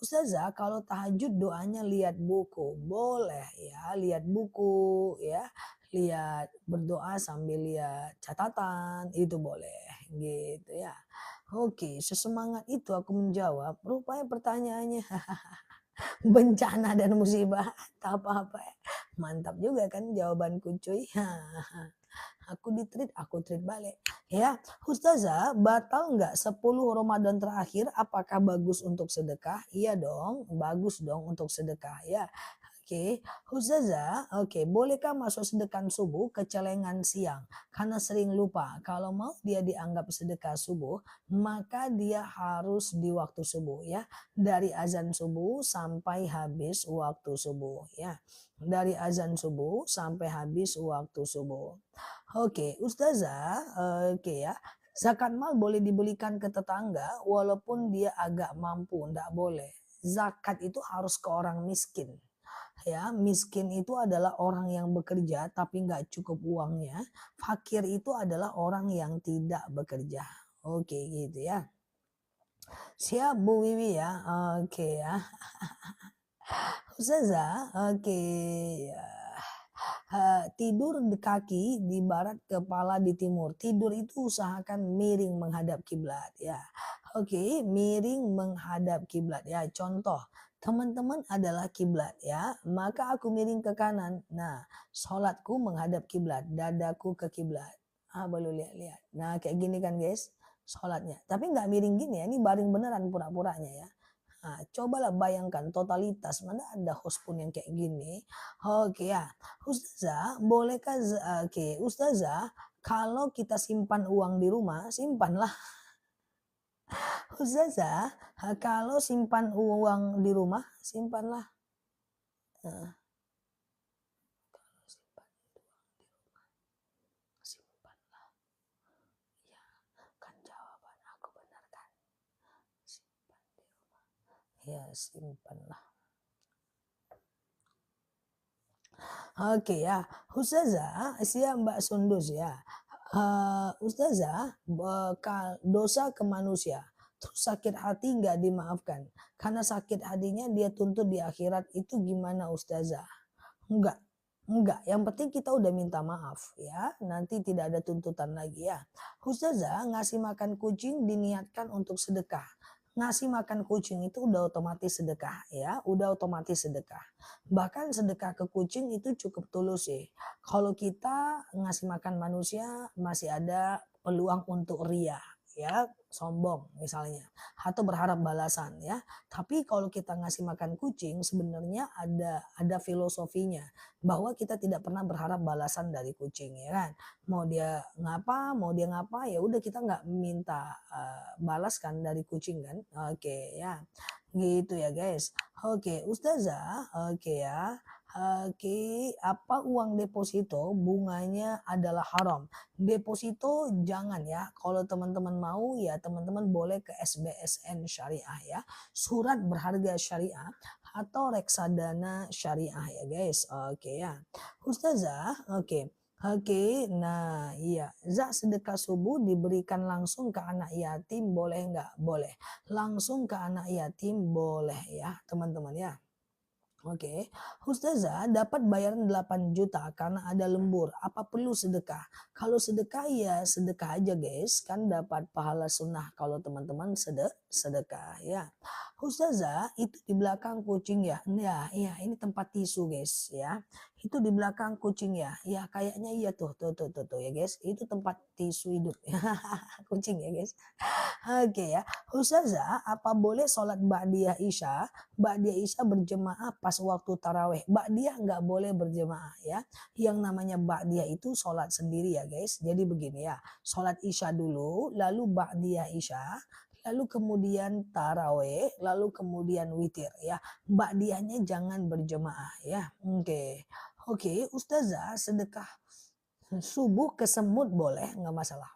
Ustazah, kalau tahajud doanya lihat buku. Boleh ya, lihat buku ya. Lihat berdoa sambil lihat catatan, itu boleh gitu ya. Oke, sesemangat itu aku menjawab. Rupanya pertanyaannya bencana dan musibah tak apa-apa ya. Mantap juga kan jawabanku cuy. Aku treat balik. Ya, Ustazah, batal nggak 10 Ramadan terakhir? Apakah bagus untuk sedekah? Iya dong, bagus dong untuk sedekah ya. Oke, Ustazah, bolehkah masuk sedekah subuh ke celengan siang? Karena sering lupa. Kalau mau dia dianggap sedekah subuh, maka dia harus di waktu subuh ya. Dari azan subuh sampai habis waktu subuh ya. Dari azan subuh sampai habis waktu subuh. Oke, Ustazah, ya. Zakat mal boleh dibelikan ke tetangga walaupun dia agak mampu, enggak boleh. Zakat itu harus ke orang miskin. Ya, miskin itu adalah orang yang bekerja tapi nggak cukup uangnya. Fakir itu adalah orang yang tidak bekerja. Oke, gitu ya. Siap Bu Wiwi ya. Oke ya. Ustazah, oke ya. Tidur di kaki di barat, kepala di timur. Tidur itu usahakan miring menghadap kiblat ya. Oke, miring menghadap kiblat ya. Contoh, teman-teman adalah kiblat ya, maka aku miring ke kanan. Nah, sholatku menghadap kiblat, dadaku ke kiblat. Boleh lihat-lihat. Nah, kayak gini kan guys, sholatnya. Tapi nggak miring gini ya, ini baring beneran pura-puranya ya. Nah, cobalah bayangkan totalitas, mana ada host pun yang kayak gini. Oke ya, Ustazah, bolehkah Ustazah, kalau kita simpan uang di rumah, simpanlah. Ustazah, kalau simpan uang di rumah, simpanlah. Nah, kalau simpan uang di rumah, simpanlah. Ya, kan jawaban aku benar kan? Simpan di rumah. Ya, simpanlah. Oke ya, Ustazah, siap Mbak Sundus ya. Ustazah, dosa ke manusia, terus sakit hati nggak dimaafkan. Karena sakit hatinya dia tuntut di akhirat, itu gimana Ustazah? Enggak, enggak. Yang penting kita udah minta maaf ya. Nanti tidak ada tuntutan lagi ya. Ustazah, ngasih makan kucing diniatkan untuk sedekah. Ngasih makan kucing itu udah otomatis sedekah ya, udah otomatis sedekah. Bahkan sedekah ke kucing itu cukup tulus sih. Kalau kita ngasih makan manusia masih ada peluang untuk ria ya, sombong misalnya, atau berharap balasan ya. Tapi kalau kita ngasih makan kucing sebenarnya ada filosofinya bahwa kita tidak pernah berharap balasan dari kucing ya kan. Mau dia ngapa ya udah kita nggak minta balas kan dari kucing kan. Oke ya. Gitu ya guys. Oke, Ustazah, oke ya. Oke, apa uang deposito bunganya adalah haram. Deposito jangan ya. Kalau teman-teman mau ya teman-teman boleh ke SBSN Syariah ya. Surat berharga syariah atau reksadana syariah ya guys. Oke ya. Ustazah, oke. Oke, nah iya, sedekah subuh diberikan langsung ke anak yatim boleh nggak? Boleh. Langsung ke anak yatim boleh ya teman-teman ya. Oke, Ustazah dapat bayaran 8 juta karena ada lembur. Apa perlu sedekah? Kalau sedekah ya sedekah aja guys, kan dapat pahala sunnah kalau teman-teman sedekah ya. Ustazah itu di belakang kucing ya. Ya, ini tempat tisu guys ya. Itu di belakang kucing ya. Ya kayaknya iya tuh ya guys. Itu tempat tisu hidup. Kucing ya guys. Oke ya. Ustazah, apa boleh sholat Ba'diyah Isya? Ba'diyah Isya berjemaah pas waktu taraweh. Ba'diyah nggak boleh berjemaah ya. Yang namanya Ba'diyah itu sholat sendiri ya guys. Jadi begini ya. Sholat Isya dulu, lalu Ba'diyah Isya. Lalu kemudian taraweh, lalu kemudian witir ya. Ba'diyahnya jangan berjemaah ya. Oke. Oke, Ustazah sedekah subuh ke semut boleh nggak masalah.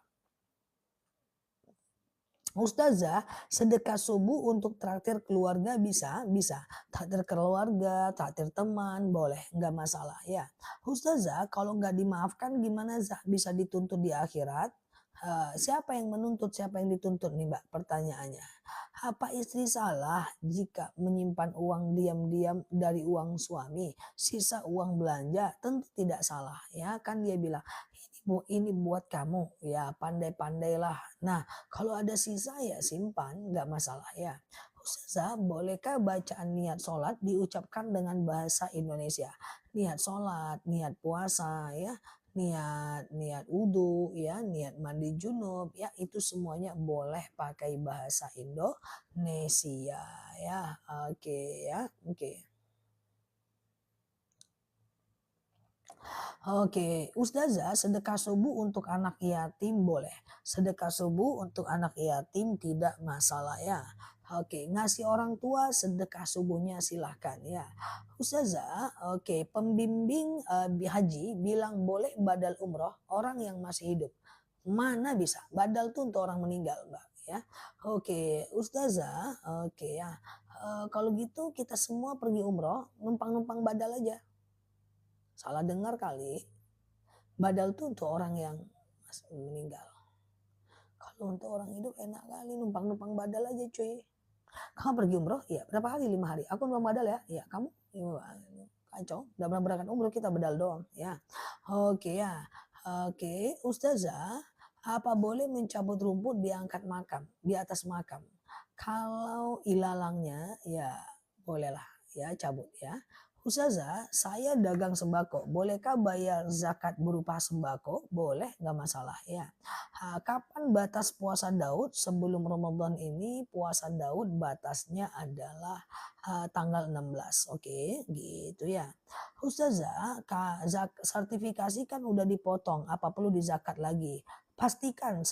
Ustazah, sedekah subuh untuk traktir keluarga bisa? Bisa. Traktir keluarga, traktir teman, boleh. Nggak masalah ya. Ustazah, kalau nggak dimaafkan gimana Zah? Bisa dituntut di akhirat? Siapa yang menuntut, siapa yang dituntut nih Mbak pertanyaannya. Apa istri salah jika menyimpan uang diam-diam dari uang suami, sisa uang belanja? Tentu tidak salah ya, kan dia bilang ini buat kamu ya pandai-pandailah. Nah kalau ada sisa ya simpan, nggak masalah ya. Ustazah, bolehkah bacaan niat sholat diucapkan dengan bahasa Indonesia? Niat sholat, niat puasa ya, niat niat wudhu ya, niat mandi junub ya, itu semuanya boleh pakai bahasa Indonesia ya. Oke ya, oke. Oke, Ustazah, sedekah subuh untuk anak yatim boleh. Sedekah subuh untuk anak yatim tidak masalah ya. Oke, ngasih orang tua sedekah subuhnya silahkan ya. Ustazah, oke, pembimbing haji bilang boleh badal umroh orang yang masih hidup. Mana bisa? Badal tuh untuk orang meninggal, Mbak ya. Oke, Ustazah, oke ya. Kalau gitu kita semua pergi umroh, numpang-numpang badal aja. Salah dengar kali. Badal tuh untuk orang yang meninggal. Kalau untuk orang hidup enak kali numpang-numpang badal aja cuy. Kamu pergi umroh? Iya. Berapa hari? 5 hari. Aku numpang badal ya? Iya. Kamu? Kacau. Udah pernah berangkat umroh kita badal doang. Ya. Oke ya. Oke. Ustazah, apa boleh mencabut rumput diangkat makam? Di atas makam? Kalau ilalangnya ya bolehlah ya cabut ya. Ustazah, saya dagang sembako. Bolehkah bayar zakat berupa sembako? Boleh, nggak masalah ya. Kapan batas puasa Daud? Sebelum Ramadan ini puasa Daud batasnya adalah tanggal 16. Oke, gitu ya. Ustazah, sertifikasi kan udah dipotong. Apa perlu dizakat lagi? Pastikan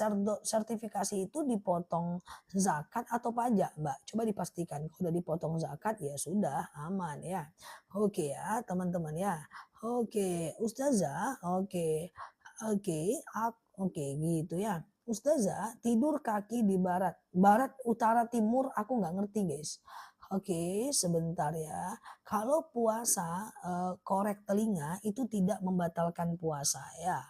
sertifikasi itu dipotong zakat atau pajak, Mbak. Coba dipastikan. Kalau udah dipotong zakat ya sudah aman ya. Oke ya, teman-teman ya. Oke, Ustazah, oke. Oke, oke gitu ya. Ustazah, tidur kaki di barat. Barat, utara, timur aku nggak ngerti guys. Oke, sebentar ya. Kalau puasa korek telinga itu tidak membatalkan puasa ya.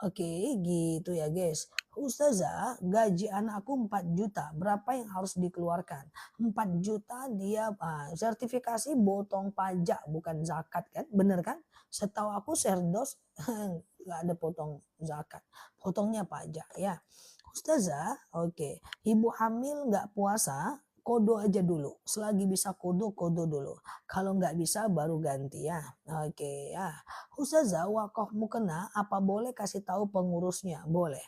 Oke, gitu ya guys. Ustazah, gaji anakku 4 juta. Berapa yang harus dikeluarkan? 4 juta dia sertifikasi potong pajak bukan zakat kan? Bener kan? Setahu aku Serdos nggak ada potong zakat. Potongnya pajak ya. Ustazah, oke. Ibu hamil nggak puasa, kodo aja dulu. Selagi bisa kodo dulu. Kalau nggak bisa baru ganti ya. Oke ya. Ustazah, wakaf mukena apa boleh kasih tahu pengurusnya? Boleh.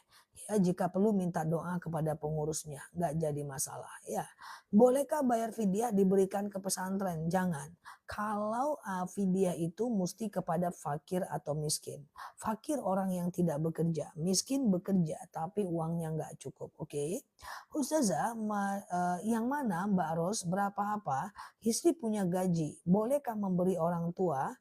Ya, jika perlu minta doa kepada pengurusnya, nggak jadi masalah ya. Bolehkah bayar fidyah diberikan ke pesantren? Jangan. Kalau fidyah itu mesti kepada fakir atau miskin. Fakir orang yang tidak bekerja, miskin bekerja tapi uangnya nggak cukup. Oke. Ustazah, yang mana Mbak Ros berapa apa? Istri punya gaji, bolehkah memberi orang tua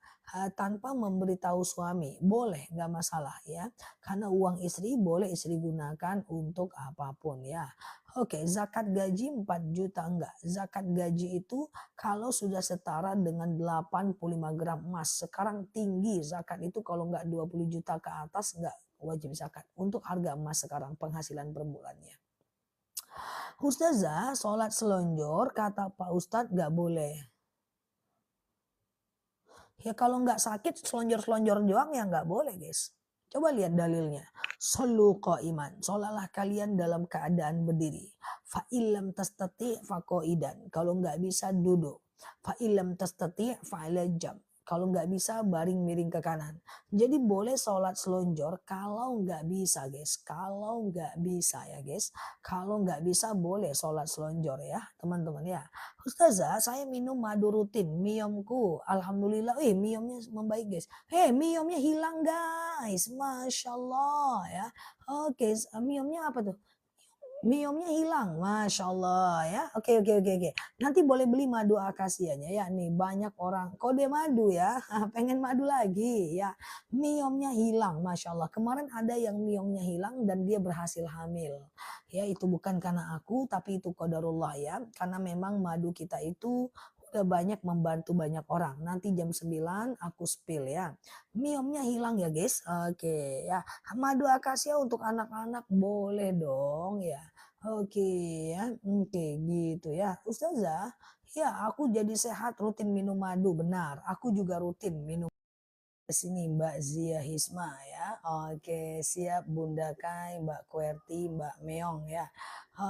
tanpa memberitahu suami? Boleh, nggak masalah ya. Karena uang istri boleh istri gunakan untuk apapun ya. Oke, zakat gaji 4 juta enggak. Zakat gaji itu kalau sudah setara dengan 85 gram emas. Sekarang tinggi zakat itu kalau enggak 20 juta ke atas enggak wajib zakat. Untuk harga emas sekarang penghasilan per bulannya. Ustazah, sholat selonjor kata Pak Ustadz enggak boleh. Ya kalau nggak sakit selonjor-selonjor doang ya nggak boleh guys. Coba lihat dalilnya. Sallu qa'iman. Sholalah kalian dalam keadaan berdiri. Fa'ilam tastati faqo'idan. Kalau nggak bisa duduk. Fa'ilam tastati fa'ala jam. Kalau nggak bisa baring miring ke kanan. Jadi boleh sholat selonjor kalau nggak bisa guys. Kalau nggak bisa ya guys. Kalau nggak bisa boleh sholat selonjor ya teman-teman ya. Ustazah, saya minum madu rutin, miomku, alhamdulillah, miomnya membaik guys. Miomnya hilang guys, masya Allah ya. Oke, miomnya apa tuh? Miomnya hilang, masya Allah ya. Oke, oke, oke, oke. Nanti boleh beli madu akasianya ya. Nih banyak orang kode madu ya, pengen madu lagi ya. Miomnya hilang, masya Allah. Kemarin ada yang miomnya hilang dan dia berhasil hamil. Ya itu bukan karena aku, tapi itu qadarullah ya. Karena memang madu kita itu udah banyak membantu banyak orang. Nanti jam 9 aku spill ya. Miomnya hilang ya guys. Oke ya. Madu akasia untuk anak-anak boleh dong ya. Oke ya, oke gitu ya. Ustazah, ya aku jadi sehat rutin minum madu, benar. Aku juga rutin minum sini Mbak Zia Hisma ya. Oke, siap Bunda Kai, Mbak Kuerti, Mbak Meong ya.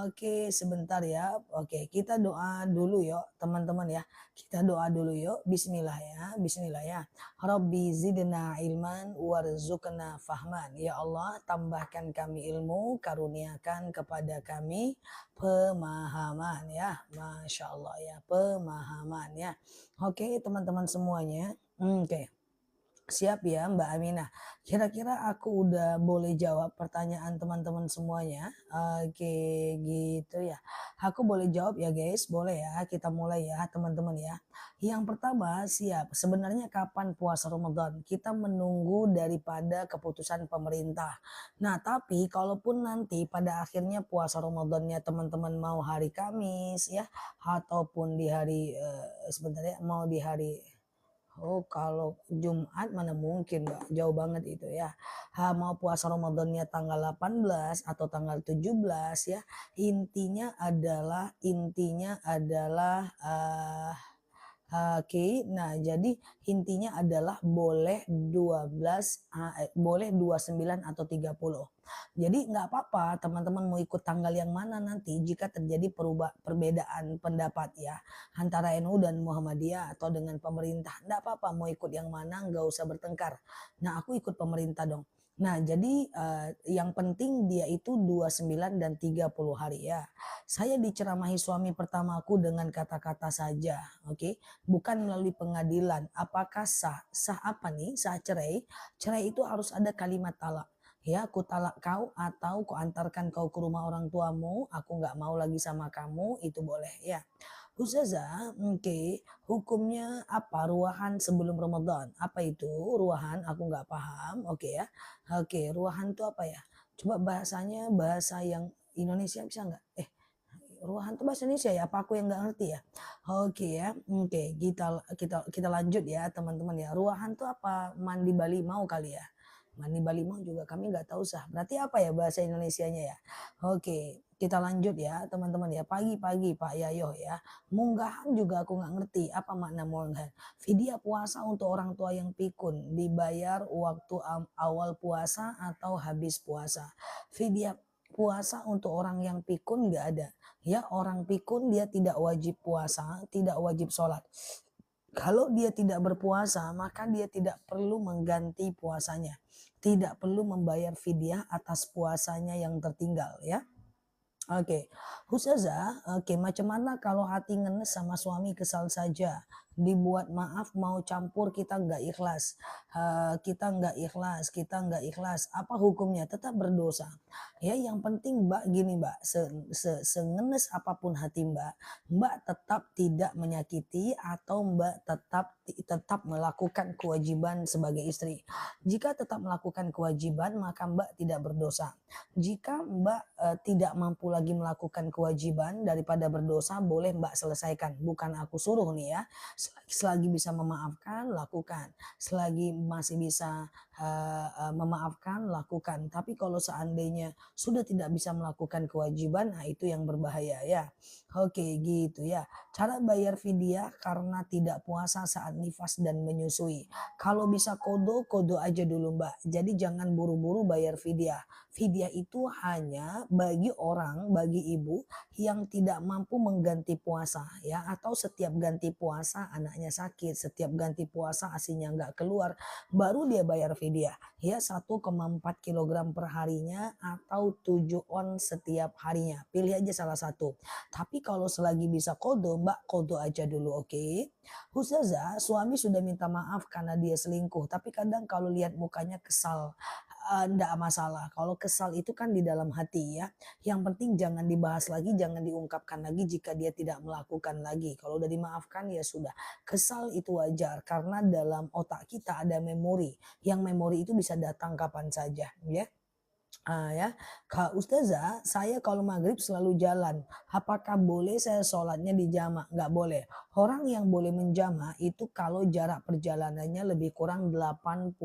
Oke, sebentar ya. Oke, kita doa dulu yuk teman-teman ya. Kita doa dulu yuk. Bismillah ya. Bismillah ya. Rabbi zidna ilman warzuqna fahman. Ya Allah, tambahkan kami ilmu, karuniakan kepada kami pemahaman ya. Masya Allah ya, pemahaman ya. Oke, teman-teman semuanya. Oke. Siap ya Mbak Aminah. Kira-kira aku udah boleh jawab pertanyaan teman-teman semuanya? Oke gitu ya. Aku boleh jawab ya guys, boleh ya. Kita mulai ya teman-teman ya. Yang pertama siap. Sebenarnya kapan puasa Ramadan? Kita menunggu daripada keputusan pemerintah. Nah tapi kalaupun nanti pada akhirnya puasa Ramadannya teman-teman mau hari Kamis ya. Ataupun di hari sebentar ya, mau di hari. Oh, kalau Jumat mana mungkin, Mbak, jauh banget itu ya. Mau puasa Ramadannya tanggal 18 atau tanggal 17 ya. Intinya adalah oke, nah jadi intinya adalah boleh 12, boleh 29 atau 30. Jadi nggak apa-apa teman-teman mau ikut tanggal yang mana nanti jika terjadi perbedaan pendapat ya antara NU dan Muhammadiyah atau dengan pemerintah. Nggak apa-apa mau ikut yang mana nggak usah bertengkar. Nah aku ikut pemerintah dong. Nah jadi yang penting dia itu 29 dan 30 hari ya. Saya diceramahi suami pertamaku dengan kata-kata saja, oke? Bukan melalui pengadilan. Apakah sah? Sah apa nih? Sah cerai? Cerai itu harus ada kalimat talak. Ya, aku talak kau atau ku antarkan kau ke rumah orang tuamu, aku nggak mau lagi sama kamu, itu boleh ya. Ustazah, oke, hukumnya apa ruahan sebelum Ramadan? Apa itu ruahan? Aku nggak paham, oke ya. Oke, ruahan itu apa ya? Coba bahasanya bahasa yang Indonesia bisa nggak? Ruahan itu bahasa Indonesia ya? Apa aku yang nggak ngerti ya? Oke ya, oke kita kita kita lanjut ya teman-teman ya. Ruahan itu apa? Mandi Bali mau kali ya? Mandi Bali mau juga kami nggak tahu sah. Berarti apa ya bahasa Indonesianya ya? Oke, kita lanjut ya teman-teman ya. Pagi-pagi Pak Yayo ya. Munggahan juga aku nggak ngerti apa makna munggahan. Vidya puasa untuk orang tua yang pikun dibayar waktu awal puasa atau habis puasa. Vidya puasa untuk orang yang pikun nggak ada. Ya orang pikun dia tidak wajib puasa, tidak wajib sholat. Kalau dia tidak berpuasa, maka dia tidak perlu mengganti puasanya. Tidak perlu membayar fidyah atas puasanya yang tertinggal ya. Oke, Ustazah, oke, macam mana kalau hati ngenes sama suami kesal saja? dibuat maaf mau campur kita nggak ikhlas. Kita nggak ikhlas. Apa hukumnya? Tetap berdosa. Ya, yang penting Mbak gini Mbak, sengenes apapun hati Mbak, Mbak tetap tidak menyakiti atau Mbak tetap melakukan kewajiban sebagai istri. Jika tetap melakukan kewajiban maka Mbak tidak berdosa. Jika Mbak tidak mampu lagi melakukan kewajiban daripada berdosa, boleh Mbak selesaikan. Bukan aku suruh nih ya. Selagi bisa memaafkan, lakukan. Selagi masih bisa memaafkan, lakukan. Tapi kalau seandainya sudah tidak bisa melakukan kewajiban, nah itu yang berbahaya ya. Oke gitu ya. Cara bayar fidyah karena tidak puasa saat nifas dan menyusui. Kalau bisa kodo, kodo aja dulu Mbak. Jadi jangan buru-buru bayar fidyah. Fidyah itu hanya bagi ibu yang tidak mampu mengganti puasa ya, atau setiap ganti puasa anaknya sakit, setiap ganti puasa asinya nggak keluar, baru dia bayar fidyah ya, 1,4 kilogram per harinya atau 7 on setiap harinya. Pilih aja salah satu. Tapi kalau selagi bisa kodo, Mbak kodo aja dulu, oke? Ustazah, suami sudah minta maaf karena dia selingkuh, tapi kadang kalau lihat mukanya kesal. Nggak masalah. Kalau kesal itu kan di dalam hati ya. Yang penting jangan dibahas lagi, jangan diungkapkan lagi jika dia tidak melakukan lagi. Kalau udah dimaafkan ya sudah. Kesal itu wajar karena dalam otak kita ada memori. Yang memori itu bisa datang kapan saja ya. Ya, Kak Ustazah, saya kalau maghrib selalu jalan. Apakah boleh saya sholatnya di jamak? Nggak boleh. Orang yang boleh menjamak itu kalau jarak perjalanannya lebih kurang 89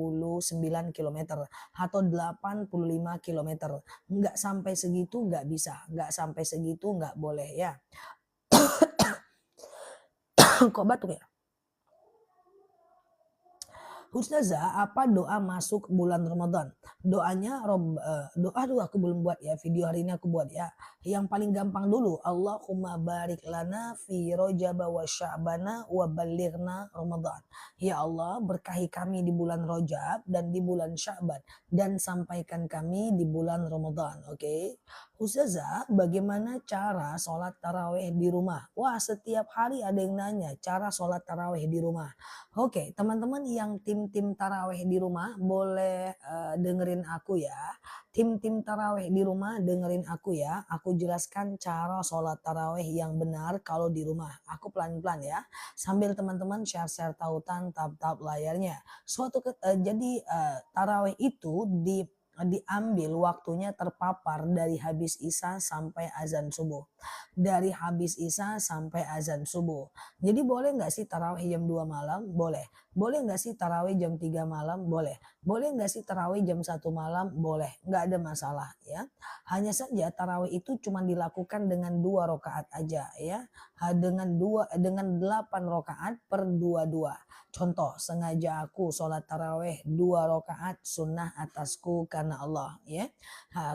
kilometer atau 85 kilometer. Nggak sampai segitu nggak bisa. Nggak sampai segitu nggak boleh ya. Kok batuk ya? Ustazah, apa doa masuk bulan Ramadan? Doanya doa aduh aku belum buat ya, video hari ini aku buat ya. Yang paling gampang dulu, Allahumma barik lana fi Rajab wa Sya'bana wa balighna Ramadan. Ya Allah, berkahi kami di bulan Rajab dan di bulan Sya'ban dan sampaikan kami di bulan Ramadan. Oke. Ustazah, bagaimana cara sholat taraweh di rumah? Wah, setiap hari ada yang nanya cara sholat taraweh di rumah. Oke, teman-teman yang tim-tim taraweh di rumah boleh dengerin aku ya. Tim-tim taraweh di rumah dengerin aku ya. Aku jelaskan cara sholat taraweh yang benar kalau di rumah. Aku pelan-pelan ya. Sambil teman-teman share-share tautan tab-tab layarnya. Jadi taraweh itu diambil waktunya terpapar dari habis isya sampai azan subuh. Dari habis isya sampai azan subuh. Jadi boleh nggak sih tarawih jam 2 malam? Boleh. Boleh nggak sih tarawih jam 3 malam? Boleh. Boleh nggak sih tarawih jam 1 malam? Boleh. Nggak ada masalah ya. Hanya saja tarawih itu cuma dilakukan dengan 2 rakaat aja ya. Dengan 8 rakaat per 2-2. Contoh, sengaja aku sholat tarawih 2 rakaat sunnah atasku karena Allah ya.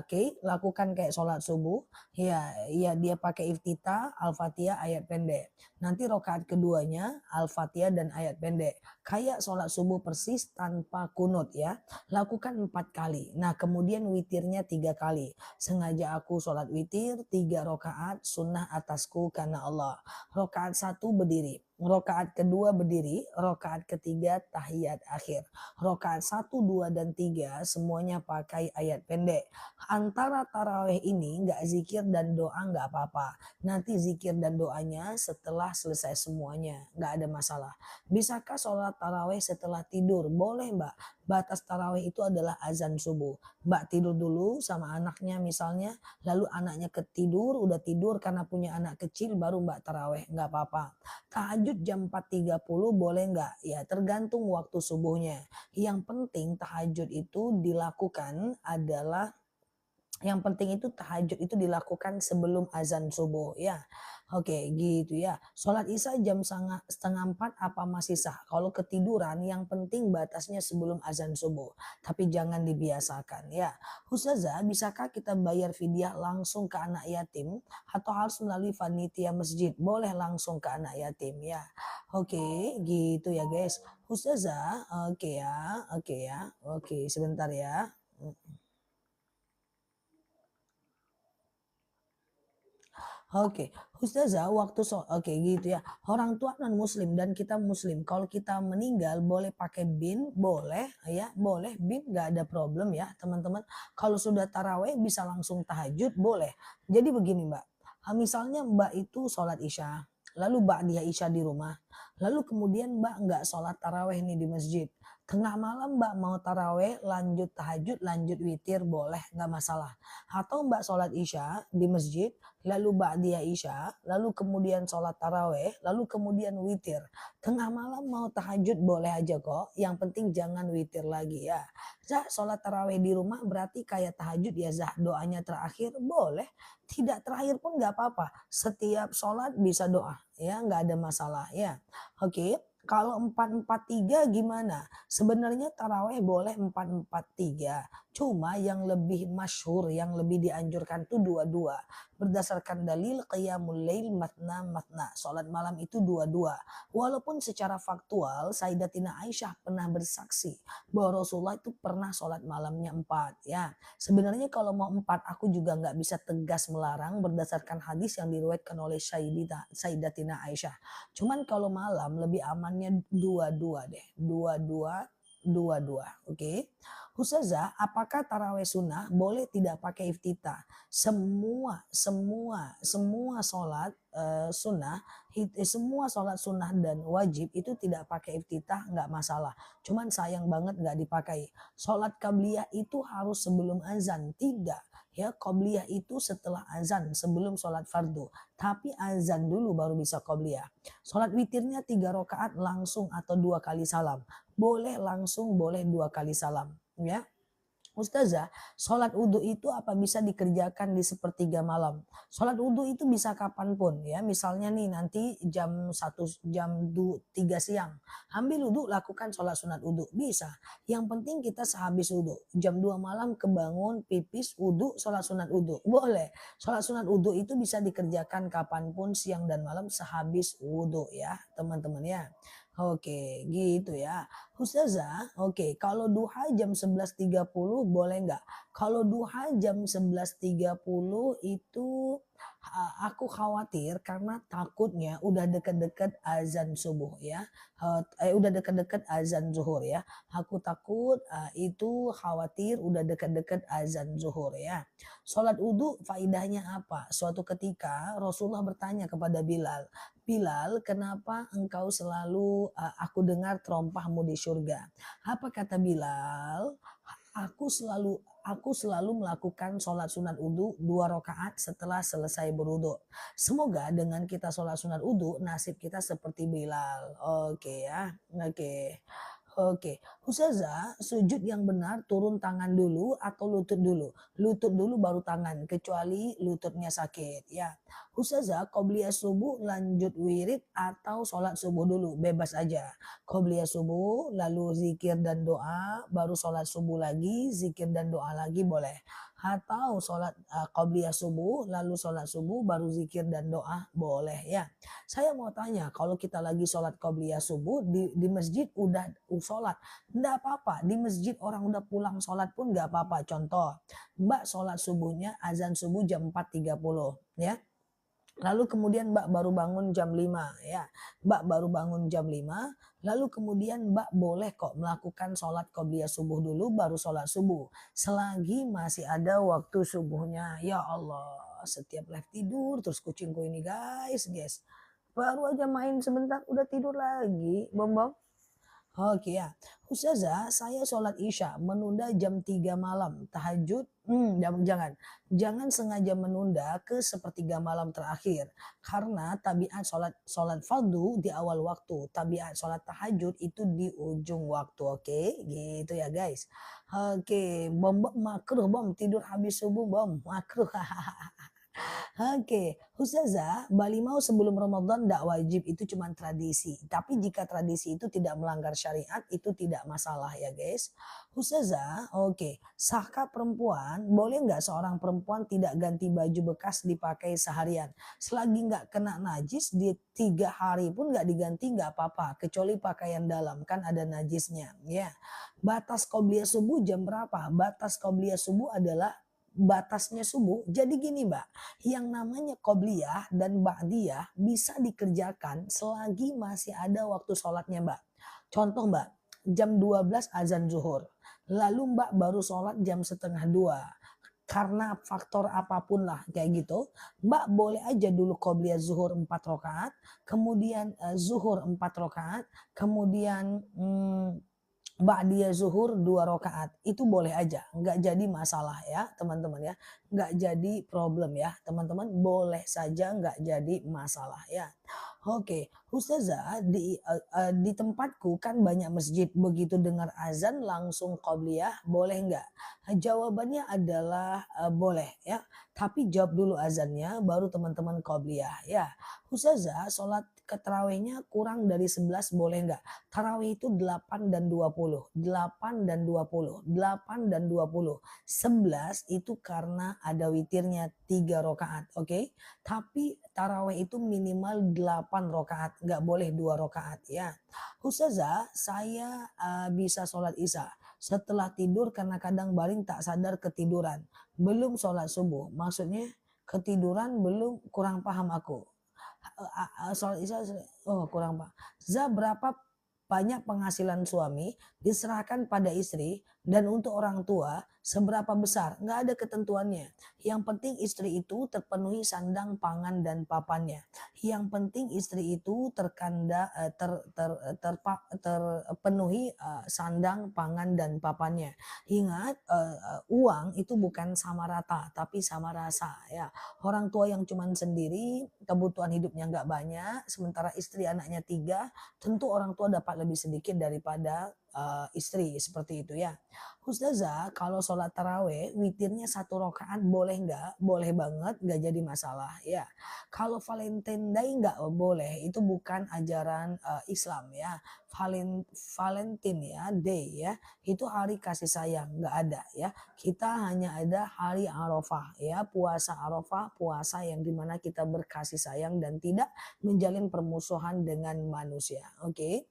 Oke, lakukan kayak sholat subuh. Ya, ya dia pakai iftitah, al-fatihah, ayat pendek. Nanti rokaat keduanya al-fatihah dan ayat pendek. Kayak sholat subuh persis tanpa kunut ya. Lakukan 4 kali. Nah kemudian witirnya 3 kali. Sengaja aku sholat witir 3 rokaat sunnah atasku karena Allah. Rokaat 1 berdiri. Rokaat kedua berdiri, rokaat ketiga tahiyat akhir. Rokaat 1, 2, dan 3 semuanya pakai ayat pendek. Antara taraweh ini nggak zikir dan doa nggak apa-apa. Nanti zikir dan doanya setelah selesai semuanya, nggak ada masalah. Bisakah sholat taraweh setelah tidur? Boleh Mbak. Batas taraweh itu adalah azan subuh. Mbak tidur dulu sama anaknya misalnya, lalu anaknya ketidur, udah tidur karena punya anak kecil, baru Mbak taraweh, nggak apa-apa. Tahajud jam 4.30 boleh nggak? Ya tergantung waktu subuhnya. Yang penting tahajud itu dilakukan adalah yang penting itu tahajud itu dilakukan sebelum azan subuh ya. Oke gitu ya. Sholat isya jam setengah 4 apa masih sah? Kalau ketiduran yang penting batasnya sebelum azan subuh. Tapi jangan dibiasakan ya. Ustazah, bisakah kita bayar fidyah langsung ke anak yatim atau harus melalui panitia masjid? Boleh langsung ke anak yatim ya. Oke gitu ya guys. Ustazah, oke ya, oke ya. Oke sebentar ya. Oke, Ustazah waktu oke gitu ya. Orang tua non muslim dan kita muslim. Kalau kita meninggal boleh pakai bin, boleh ya, boleh bin nggak ada problem ya teman-teman. Kalau sudah taraweh bisa langsung tahajud boleh. Jadi begini Mbak, misalnya Mbak itu sholat isya, lalu ba'diyah isya di rumah, lalu kemudian Mbak nggak sholat taraweh nih di masjid. Tengah malam Mbak mau taraweh, lanjut tahajud, lanjut witir boleh nggak masalah. Atau Mbak sholat isya di masjid, lalu ba'diyah isya, lalu kemudian sholat taraweh, lalu kemudian witir. Tengah malam mau tahajud boleh aja kok, yang penting jangan witir lagi ya. Zah sholat taraweh di rumah berarti kayak tahajud ya Zah, doanya terakhir boleh, tidak terakhir pun nggak apa-apa. Setiap sholat bisa doa ya, nggak ada masalah ya. Oke. Kalau 4-4-3 gimana? Sebenarnya taraweh boleh 4-4-3. Cuma yang lebih masyhur, yang lebih dianjurkan tuh dua-dua. Berdasarkan dalil qiyamul lail matna matna. Salat malam itu dua-dua. Walaupun secara faktual Sayyidatina Aisyah pernah bersaksi bahwa Rasulullah itu pernah salat malamnya 4 ya. Sebenarnya kalau mau 4 aku juga nggak bisa tegas melarang berdasarkan hadis yang diriwayatkan oleh Sayyidatina Aisyah. Cuman kalau malam lebih amannya dua-dua deh. Dua-dua, dua-dua. Oke. Ustazah, apakah taraweh sunnah boleh tidak pakai iftitah? Semua sholat sunnah, semua sholat sunnah dan wajib itu tidak pakai iftitah nggak masalah. Cuman sayang banget nggak dipakai. Sholat qabliyah itu harus sebelum azan, tidak. Ya, qabliyah itu setelah azan, sebelum sholat fardu. Tapi azan dulu baru bisa qabliyah. Sholat witirnya 3 rakaat langsung atau 2 kali salam. Boleh langsung, boleh 2 kali salam. Ya, Ustazah, sholat wudhu itu apa bisa dikerjakan di sepertiga malam? Sholat wudhu itu bisa kapanpun ya. Misalnya nih nanti jam 3 siang. Ambil wudhu lakukan sholat sunat wudhu. Bisa. Yang penting kita sehabis wudhu. Jam 2 malam kebangun pipis wudhu sholat sunat wudhu. Boleh. Sholat sunat wudhu itu bisa dikerjakan kapanpun siang dan malam sehabis wudhu ya teman-teman ya. Oke, gitu ya. Ustazah, oke, kalau duha jam 11.30 boleh nggak? Kalau duha jam 11.30 itu aku khawatir karena takutnya udah deket-deket azan subuh ya. Udah deket-deket azan zuhur ya. Aku takut itu khawatir udah deket-deket azan zuhur ya. Sholat wudhu faidahnya apa? Suatu ketika Rasulullah bertanya kepada Bilal, Bilal, kenapa engkau selalu aku dengar terompahmu di surga? Apa kata Bilal? Aku selalu melakukan sholat sunat wudhu 2 rakaat setelah selesai berwudhu. Semoga dengan kita sholat sunat wudhu nasib kita seperti Bilal. Oke ya, oke. Oke, Ustazah, sujud yang benar turun tangan dulu atau lutut dulu? Lutut dulu baru tangan, kecuali lututnya sakit. Ya, Ustazah, qobliyah subuh lanjut wirid atau sholat subuh dulu? Bebas aja. Qobliyah subuh, lalu zikir dan doa, baru sholat subuh lagi, zikir dan doa lagi boleh. Atau sholat qobliyah subuh, lalu sholat subuh, baru zikir dan doa boleh ya. Saya mau tanya, kalau kita lagi sholat qobliyah subuh di masjid udah sholat, enggak apa-apa. Di masjid orang udah pulang sholat pun enggak apa-apa. Contoh, Mbak sholat subuhnya azan subuh jam 4.30 ya. Lalu kemudian Mbak baru bangun jam 5 ya. Mbak baru bangun jam 5, lalu kemudian Mbak boleh kok melakukan sholat qobliyah subuh dulu baru sholat subuh. Selagi masih ada waktu subuhnya. Ya Allah, setiap live tidur terus kucingku ini guys. Baru aja main sebentar udah tidur lagi, Bom. Oke ya, Ustazah, saya sholat isya menunda jam 3 malam, tahajud, jangan sengaja menunda ke sepertiga malam terakhir, karena tabiat sholat fardu di awal waktu, tabiat sholat tahajud itu di ujung waktu, oke, gitu ya guys. Oke, bom makruh bom tidur habis subuh bom makruh. Oke, Ustazah, balimau sebelum Ramadan tidak wajib, itu cuma tradisi. Tapi jika tradisi itu tidak melanggar syariat, itu tidak masalah ya guys. Ustazah, oke, sahkah perempuan, boleh nggak seorang perempuan tidak ganti baju bekas dipakai seharian? Selagi nggak kena najis, di 3 hari pun nggak diganti nggak apa-apa, kecuali pakaian dalam, kan ada najisnya. Ya, batas qobliyah subuh jam berapa? Batas qobliyah subuh adalah batasnya subuh. Jadi gini Mbak, yang namanya qobliyah dan ba'diyah bisa dikerjakan selagi masih ada waktu sholatnya Mbak. Contoh Mbak, jam 12 azan zuhur, lalu Mbak baru sholat jam setengah 2. Karena faktor apapun lah kayak gitu, Mbak boleh aja dulu qobliyah zuhur 4 rakaat, kemudian zuhur 4 rakaat, kemudian ba'diyah zuhur 2 rakaat, itu boleh aja, nggak jadi masalah ya teman-teman ya, nggak jadi problem ya teman-teman, boleh saja nggak jadi masalah ya. Oke, Ustazah di tempatku kan banyak masjid, begitu dengar azan langsung qobliyah boleh nggak? Jawabannya adalah, boleh ya, tapi jawab dulu azannya baru teman-teman qobliyah ya. Ustazah sholat ke tarawihnya kurang dari 11 boleh nggak? Tarawih itu 8 dan 20, 8 dan 20, 8 dan 20. 11 itu karena ada witirnya 3 rakaat, oke? Tapi tarawih itu minimal 8 rakaat, nggak boleh 2 rakaat ya. Ustazah, saya bisa sholat isya. Setelah tidur karena kadang baring tak sadar ketiduran. Belum sholat subuh, maksudnya ketiduran belum, kurang paham aku. Sholat isya, oh kurang paham. Za, berapa banyak penghasilan suami diserahkan pada istri, dan untuk orang tua seberapa besar? Nggak ada ketentuannya. Yang penting istri itu terpenuhi sandang pangan dan papannya. Yang penting istri itu terpenuhi sandang pangan dan papannya. Ingat, uang itu bukan sama rata tapi sama rasa ya. Orang tua yang cuman sendiri kebutuhan hidupnya nggak banyak, sementara istri anaknya 3, tentu orang tua dapat lebih sedikit daripada istri, seperti itu ya. Ustazah, kalau sholat taraweh witirnya 1 rakaat boleh nggak? Boleh banget, nggak jadi masalah ya. Kalau Valentine Day nggak boleh, itu bukan ajaran Islam ya. Valentine ya, day ya, itu hari kasih sayang, nggak ada ya. Kita hanya ada hari Arafah ya, puasa Arafah, puasa yang dimana kita berkasih sayang dan tidak menjalin permusuhan dengan manusia. Oke.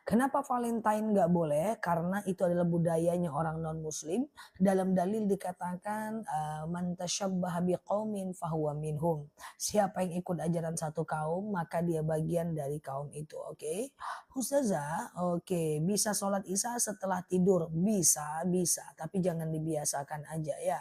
Kenapa Valentine nggak boleh? Karena itu adalah budayanya orang non muslim. Dalam dalil dikatakan man tasyabbaha biqaumin fahuwa minhum. Siapa yang ikut ajaran satu kaum maka dia bagian dari kaum itu. Oke. Ustazah, oke, bisa sholat isya setelah tidur? Bisa, bisa. Tapi jangan dibiasakan aja ya.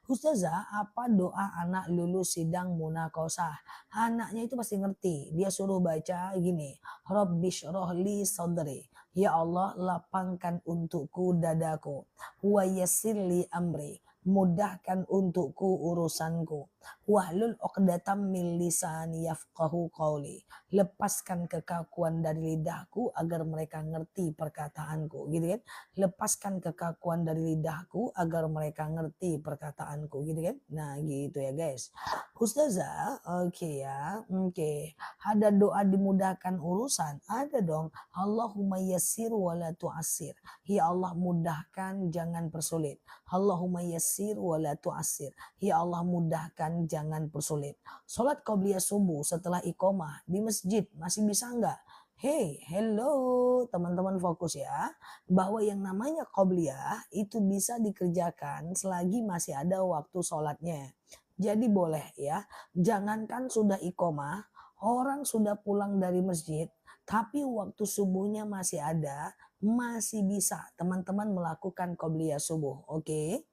Ustazah, apa doa anak lulus sidang munakosah? Anaknya itu pasti ngerti. Dia suruh baca gini. Rabbishrah li sadri. Ya Allah, lapangkan untukku dadaku. Wa yassir li amri. Mudahkan untukku urusanku. Wahlul 'uqdatam min lisani yafqahu qawli. Lepaskan kekakuan dari lidahku agar mereka ngerti perkataanku, gitu kan? Lepaskan kekakuan dari lidahku agar mereka ngerti perkataanku, gitu kan? Nah, gitu ya, guys. Ustazah, oke ya, oke. Ada doa dimudahkan urusan? Ada dong. Allahumma yassir wa la tu'assir. Ya Allah, mudahkan, jangan persulit. Allahumma yassir wa la tu'assir. Ya Allah, mudahkan, jangan persulit. Sholat qobliyah subuh setelah iqomah di masjid masih bisa nggak? Hey, hello teman-teman, fokus ya. Bahwa yang namanya qobliyah itu bisa dikerjakan selagi masih ada waktu sholatnya. Jadi boleh ya, jangankan sudah iqomah, orang sudah pulang dari masjid, tapi waktu subuhnya masih ada, masih bisa teman-teman melakukan qobliyah subuh. Oke?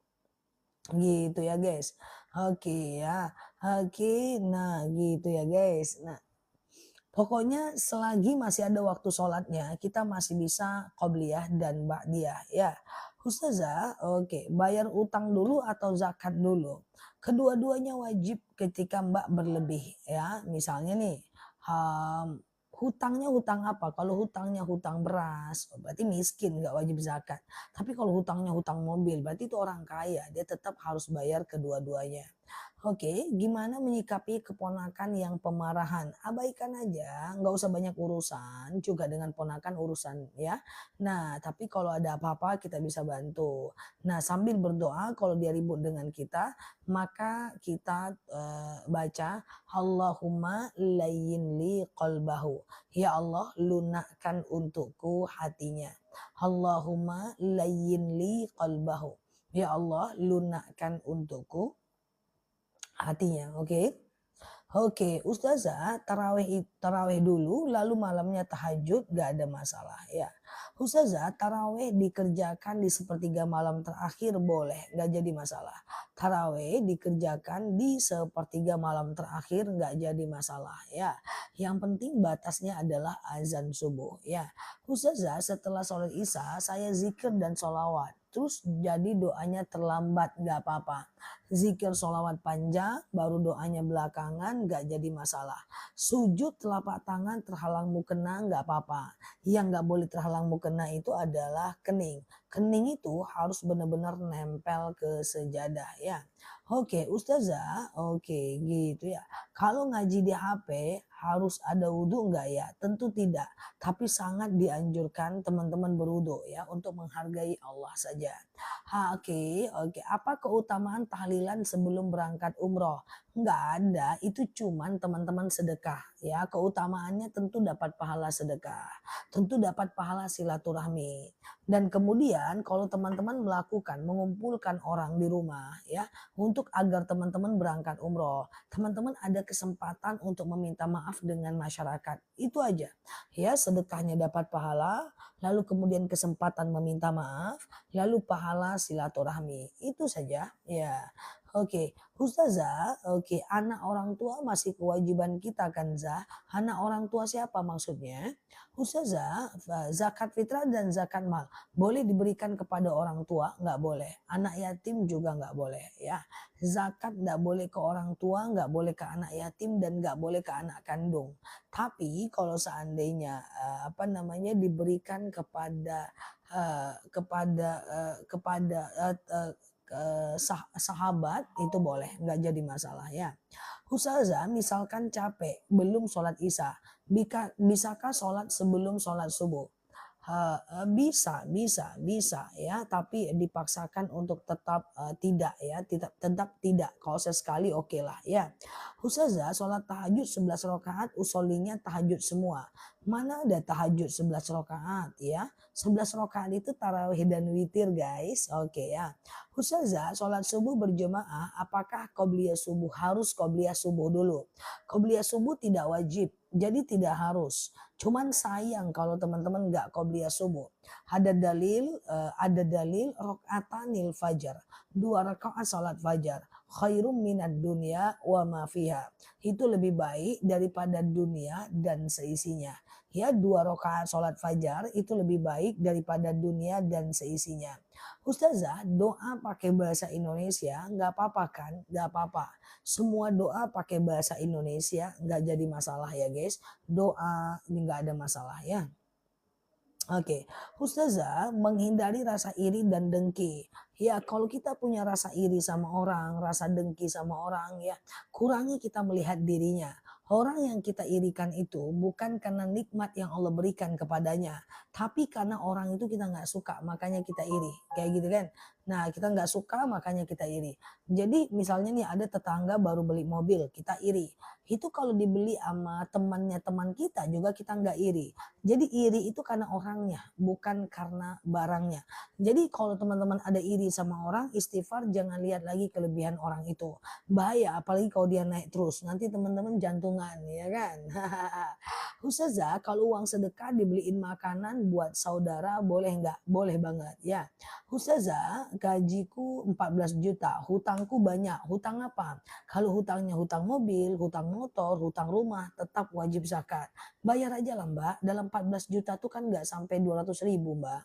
Gitu ya guys. Oke ya. Oke, nah gitu ya guys. Nah, pokoknya selagi masih ada waktu sholatnya, kita masih bisa qobliyah dan ba'diyah ya. Ustazah, oke, bayar utang dulu atau zakat dulu? Kedua-duanya wajib ketika Mbak berlebih ya. Misalnya nih, hutangnya hutang apa? Kalau hutangnya hutang beras, berarti miskin, nggak wajib zakat. Tapi kalau hutangnya hutang mobil, berarti itu orang kaya, dia tetap harus bayar kedua-duanya. Oke, gimana menyikapi keponakan yang pemarahan? Abaikan aja, nggak usah banyak urusan, juga dengan ponakan urusan ya. Nah, tapi kalau ada apa-apa kita bisa bantu. Nah, sambil berdoa kalau dia ribut dengan kita, maka kita baca Allahumma layyin li qalbahu. Ya Allah, lunakkan untukku hatinya. Allahumma layyin li qalbahu. Ya Allah, lunakkan untukku hatinya. Oke. Oke, Ustazah, taraweh dulu, lalu malamnya tahajud, gak ada masalah ya. Ustazah, taraweh dikerjakan di sepertiga malam terakhir boleh, gak jadi masalah. Taraweh dikerjakan di sepertiga malam terakhir gak jadi masalah ya. Yang penting batasnya adalah azan subuh ya. Ustazah, setelah sholat isya saya zikir dan sholawat. Terus jadi doanya terlambat gak apa-apa. Zikir sholawat panjang, baru doanya belakangan, gak jadi masalah. Sujud telapak tangan terhalang mukena gak apa-apa. Yang gak boleh terhalang mukena itu adalah kening. Kening itu harus benar-benar nempel ke sejadah ya. Oke Ustazah, oke gitu ya. Kalau ngaji di HP harus ada wudhu enggak ya? Tentu tidak. Tapi sangat dianjurkan teman-teman berwudhu ya untuk menghargai Allah saja. Oke, oke. Apa keutamaan tahlilan sebelum berangkat umroh? Nggak ada, itu cuman teman-teman sedekah. Ya, keutamaannya tentu dapat pahala sedekah, tentu dapat pahala silaturahmi. Dan kemudian kalau teman-teman melakukan, mengumpulkan orang di rumah ya, untuk agar teman-teman berangkat umroh, teman-teman ada kesempatan untuk meminta maaf dengan masyarakat. Itu aja. Ya, sedekahnya dapat pahala, lalu kemudian kesempatan meminta maaf, lalu pahala silaturahmi. Itu saja. Ya. Oke, Ustazah, oke, anak orang tua masih kewajiban kita kan Zah? Anak orang tua siapa maksudnya? Ustazah, zakat fitrah dan zakat mal boleh diberikan kepada orang tua? Nggak boleh. Anak yatim juga nggak boleh ya. Zakat nggak boleh ke orang tua, nggak boleh ke anak yatim dan nggak boleh ke anak kandung. Tapi kalau seandainya apa namanya diberikan kepada sahabat itu boleh, nggak jadi masalah ya. Ustazah, misalkan capek belum sholat isya, bisakah sholat sebelum sholat subuh? Bisa ya, tapi dipaksakan untuk tetap tidak ya, tetap tidak. Kalau sesekali oke lah ya. Ustazah, sholat tahajud 11 rakaat, usolinya tahajud semua. Mana ada tahajud 11 rakaat ya? 11 rakaat itu tarawih dan witir guys. Oke ya. Ustazah, sholat subuh berjemaah, apakah qobliyah subuh harus qobliyah subuh dulu? Qobliyah subuh tidak wajib, jadi tidak harus. Cuman sayang kalau teman-teman nggak qobliyah subuh. Ada dalil rokaatanil fajar. 2 rakaat salat fajar. Khairum minad dunya wa ma fiha. Itu lebih baik daripada dunia dan seisinya. Ya, 2 rakaat salat fajar itu lebih baik daripada dunia dan seisinya. Ustazah, doa pakai bahasa Indonesia nggak apa-apa kan? Nggak apa-apa. Semua doa pakai bahasa Indonesia nggak jadi masalah ya guys. Doa ini nggak ada masalah ya. Oke, Ustazah, menghindari rasa iri dan dengki. Ya, kalau kita punya rasa iri sama orang, rasa dengki sama orang ya, kurangi kita melihat dirinya. Orang yang kita irikan itu bukan karena nikmat yang Allah berikan kepadanya, tapi karena orang itu kita nggak suka, makanya kita iri. Kayak gitu kan. Nah, kita nggak suka, makanya kita iri. Jadi misalnya nih ada tetangga baru beli mobil, kita iri. Itu kalau dibeli sama temannya teman kita juga kita nggak iri. Jadi iri itu karena orangnya, bukan karena barangnya. Jadi kalau teman-teman ada iri sama orang, istighfar, jangan lihat lagi kelebihan orang itu. Bahaya, apalagi kalau dia naik terus. Nanti teman-teman jantungan, ya kan? Ustazah, kalau uang sedekah dibeliin makanan buat saudara boleh nggak? Boleh banget, ya. Ustazah, gajiku 14 juta, hutangku banyak. Hutang apa? Kalau hutangnya hutang mobil, hutang motor, hutang rumah, tetap wajib zakat. Bayar aja lah Mbak, dalam 14 juta tuh kan nggak sampai 200.000 Mbak.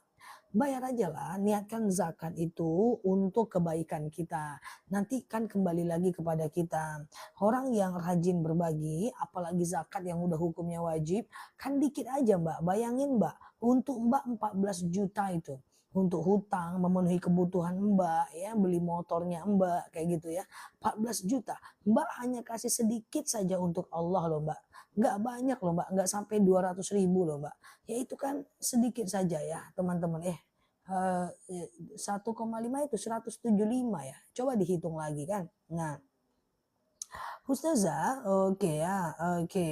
Bayar aja lah, niatkan zakat itu untuk kebaikan kita. Nanti kan kembali lagi kepada kita. Orang yang rajin berbagi, apalagi zakat yang udah hukumnya wajib, kan dikit aja Mbak. Bayangin Mbak, untuk Mbak 14 juta itu. Untuk hutang, memenuhi kebutuhan Mbak, ya beli motornya Mbak, kayak gitu ya. 14 juta. Mbak hanya kasih sedikit saja untuk Allah loh Mbak. Nggak banyak loh Mbak, nggak sampai 200.000 loh Mbak. Ya itu kan sedikit saja ya teman-teman. 1,5 itu 175 ya. Coba dihitung lagi kan. Nah, Ustazah, oke ya, oke.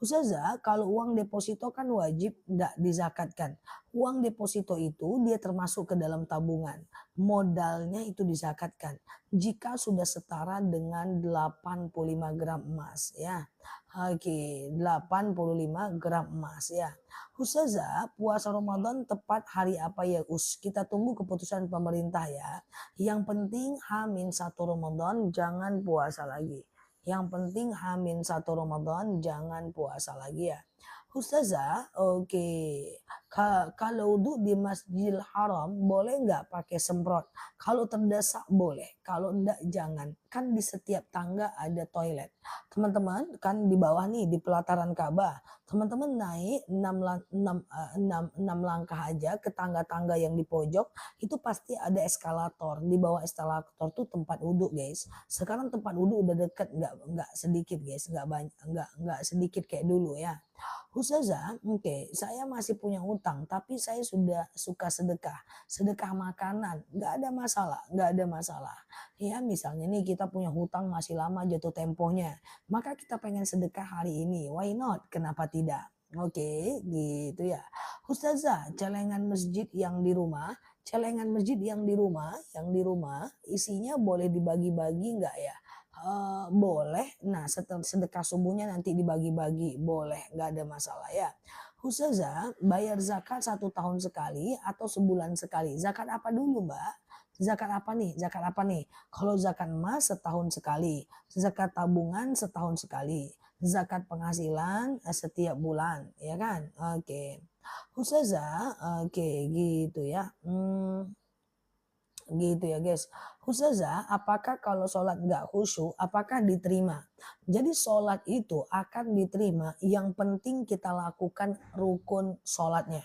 Ustazah, kalau uang deposito kan wajib nggak dizakatkan. Uang deposito itu dia termasuk ke dalam tabungan. Modalnya itu dizakatkan. Jika sudah setara dengan 85 gram emas ya. Oke, 85 gram emas ya. Ustazah, puasa Ramadan tepat hari apa ya Kita tunggu keputusan pemerintah ya. Yang penting H-1 Ramadan jangan puasa lagi. Yang penting H-1 Ramadan jangan puasa lagi ya. Ustazah, oke. Kalau wudhu di Masjidil Haram boleh nggak pakai semprot? Kalau terdesak boleh, kalau enggak jangan. Kan di setiap tangga ada toilet. Teman-teman kan di bawah nih di pelataran Ka'bah. Teman-teman naik 6 langkah aja ke tangga-tangga yang di pojok itu pasti ada eskalator. Di bawah eskalator tuh tempat wudhu guys. Sekarang tempat wudhu udah deket nggak sedikit guys, nggak banyak nggak sedikit kayak dulu ya. Ustazah, oke, saya masih punya utang, tapi saya sudah suka sedekah, sedekah makanan, nggak ada masalah, nggak ada masalah. Ya, misalnya nih kita punya hutang masih lama jatuh tempohnya, maka kita pengen sedekah hari ini, why not? Kenapa tidak? Oke, gitu ya. Ustazah, celengan masjid yang di rumah isinya boleh dibagi-bagi nggak ya? Boleh. Nah, setelah sedekah subuhnya nanti dibagi-bagi, boleh, nggak ada masalah ya. Ustazah, bayar zakat 1 tahun sekali atau sebulan sekali? Zakat apa dulu, Mbak? Zakat apa nih? Zakat apa nih? Kalau zakat emas setahun sekali, zakat tabungan setahun sekali, zakat penghasilan setiap bulan, ya kan? Oke. Ustazah, oke gitu ya. Gitu ya guys. Ustazah, apakah kalau sholat nggak khusyuk, apakah diterima? Jadi sholat itu akan diterima, yang penting kita lakukan rukun sholatnya.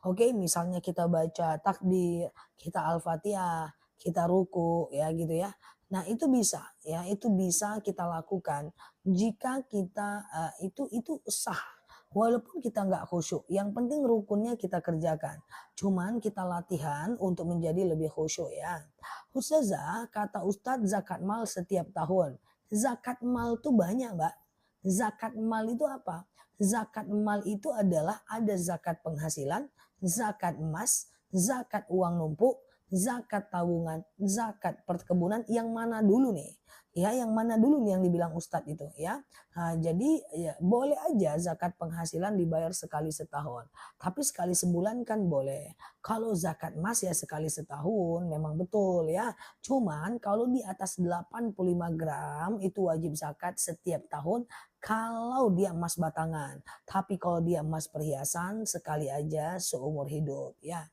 Oke, misalnya kita baca takbir, kita al-fatihah, kita ruku, ya gitu ya. Nah itu bisa, ya itu bisa kita lakukan jika kita itu sah. Walaupun kita nggak khusyuk, yang penting rukunnya kita kerjakan. Cuman kita latihan untuk menjadi lebih khusyuk ya. Ustazah, kata Ustadz zakat mal setiap tahun. Zakat mal itu banyak mbak. Zakat mal itu apa? Zakat mal itu adalah ada zakat penghasilan, zakat emas, zakat uang numpuk, zakat tabungan, zakat perkebunan, yang mana dulu nih? Ya, yang mana dulu nih yang dibilang Ustadz itu ya. Nah, jadi ya, boleh aja zakat penghasilan dibayar sekali setahun. Tapi sekali sebulan kan boleh. Kalau zakat emas ya sekali setahun memang betul ya. Cuman kalau di atas 85 gram itu wajib zakat setiap tahun kalau dia emas batangan. Tapi kalau dia emas perhiasan sekali aja seumur hidup ya.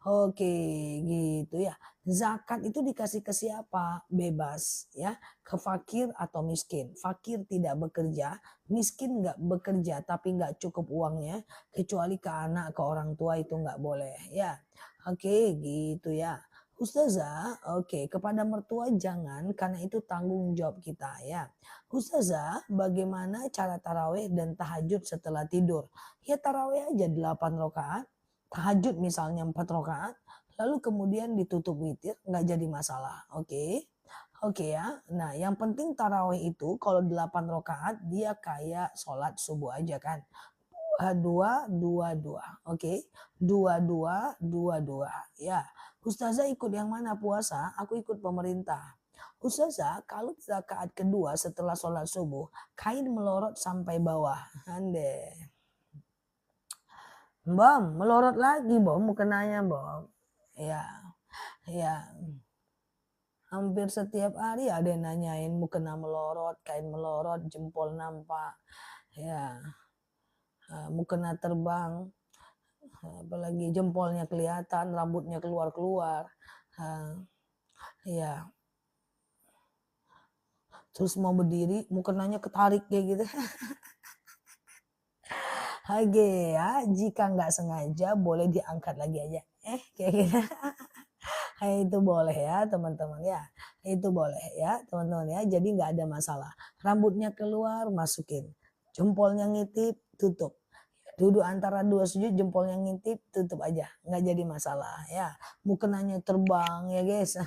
Oke gitu ya. Zakat itu dikasih ke siapa? Bebas ya. Ke fakir atau miskin. Fakir tidak bekerja, miskin nggak bekerja tapi nggak cukup uangnya, kecuali ke anak, ke orang tua itu nggak boleh ya. Oke gitu ya. Ustazah, oke, kepada mertua jangan karena itu tanggung jawab kita ya. Ustazah, bagaimana cara taraweh dan tahajud setelah tidur? Ya taraweh aja 8 rakaat, tahajud misalnya 4 rakaat, lalu kemudian ditutup witir, nggak jadi masalah. Oke. Oke ya. Nah, yang penting taraweh itu kalau 8 rakaat dia kayak sholat subuh aja kan. Dua, dua, dua. Oke. Dua, dua, dua, dua. Ya. Ustazah ikut yang mana puasa? Aku ikut pemerintah. Ustazah, kalau di rakaat kedua setelah sholat subuh, kain melorot sampai bawah. Ande. Bom, melorot lagi, Bom. Mukenanya, Bom. Ya. Ya. Hampir setiap hari ada yang nanyain mukena melorot, kain melorot, jempol nampak, ya mukena terbang, apalagi jempolnya kelihatan, rambutnya keluar-keluar, ya terus mau berdiri mukenanya ketarik kayak gitu. Oke ya, jika nggak sengaja boleh diangkat lagi aja, kayak gitu. Itu boleh ya teman-teman ya. Itu boleh ya teman-teman ya. Jadi nggak ada masalah. Rambutnya keluar masukin. Jempolnya ngitip tutup. Duduk antara dua sujud jempolnya ngintip tutup aja, nggak jadi masalah ya. Mukenanya terbang ya guys.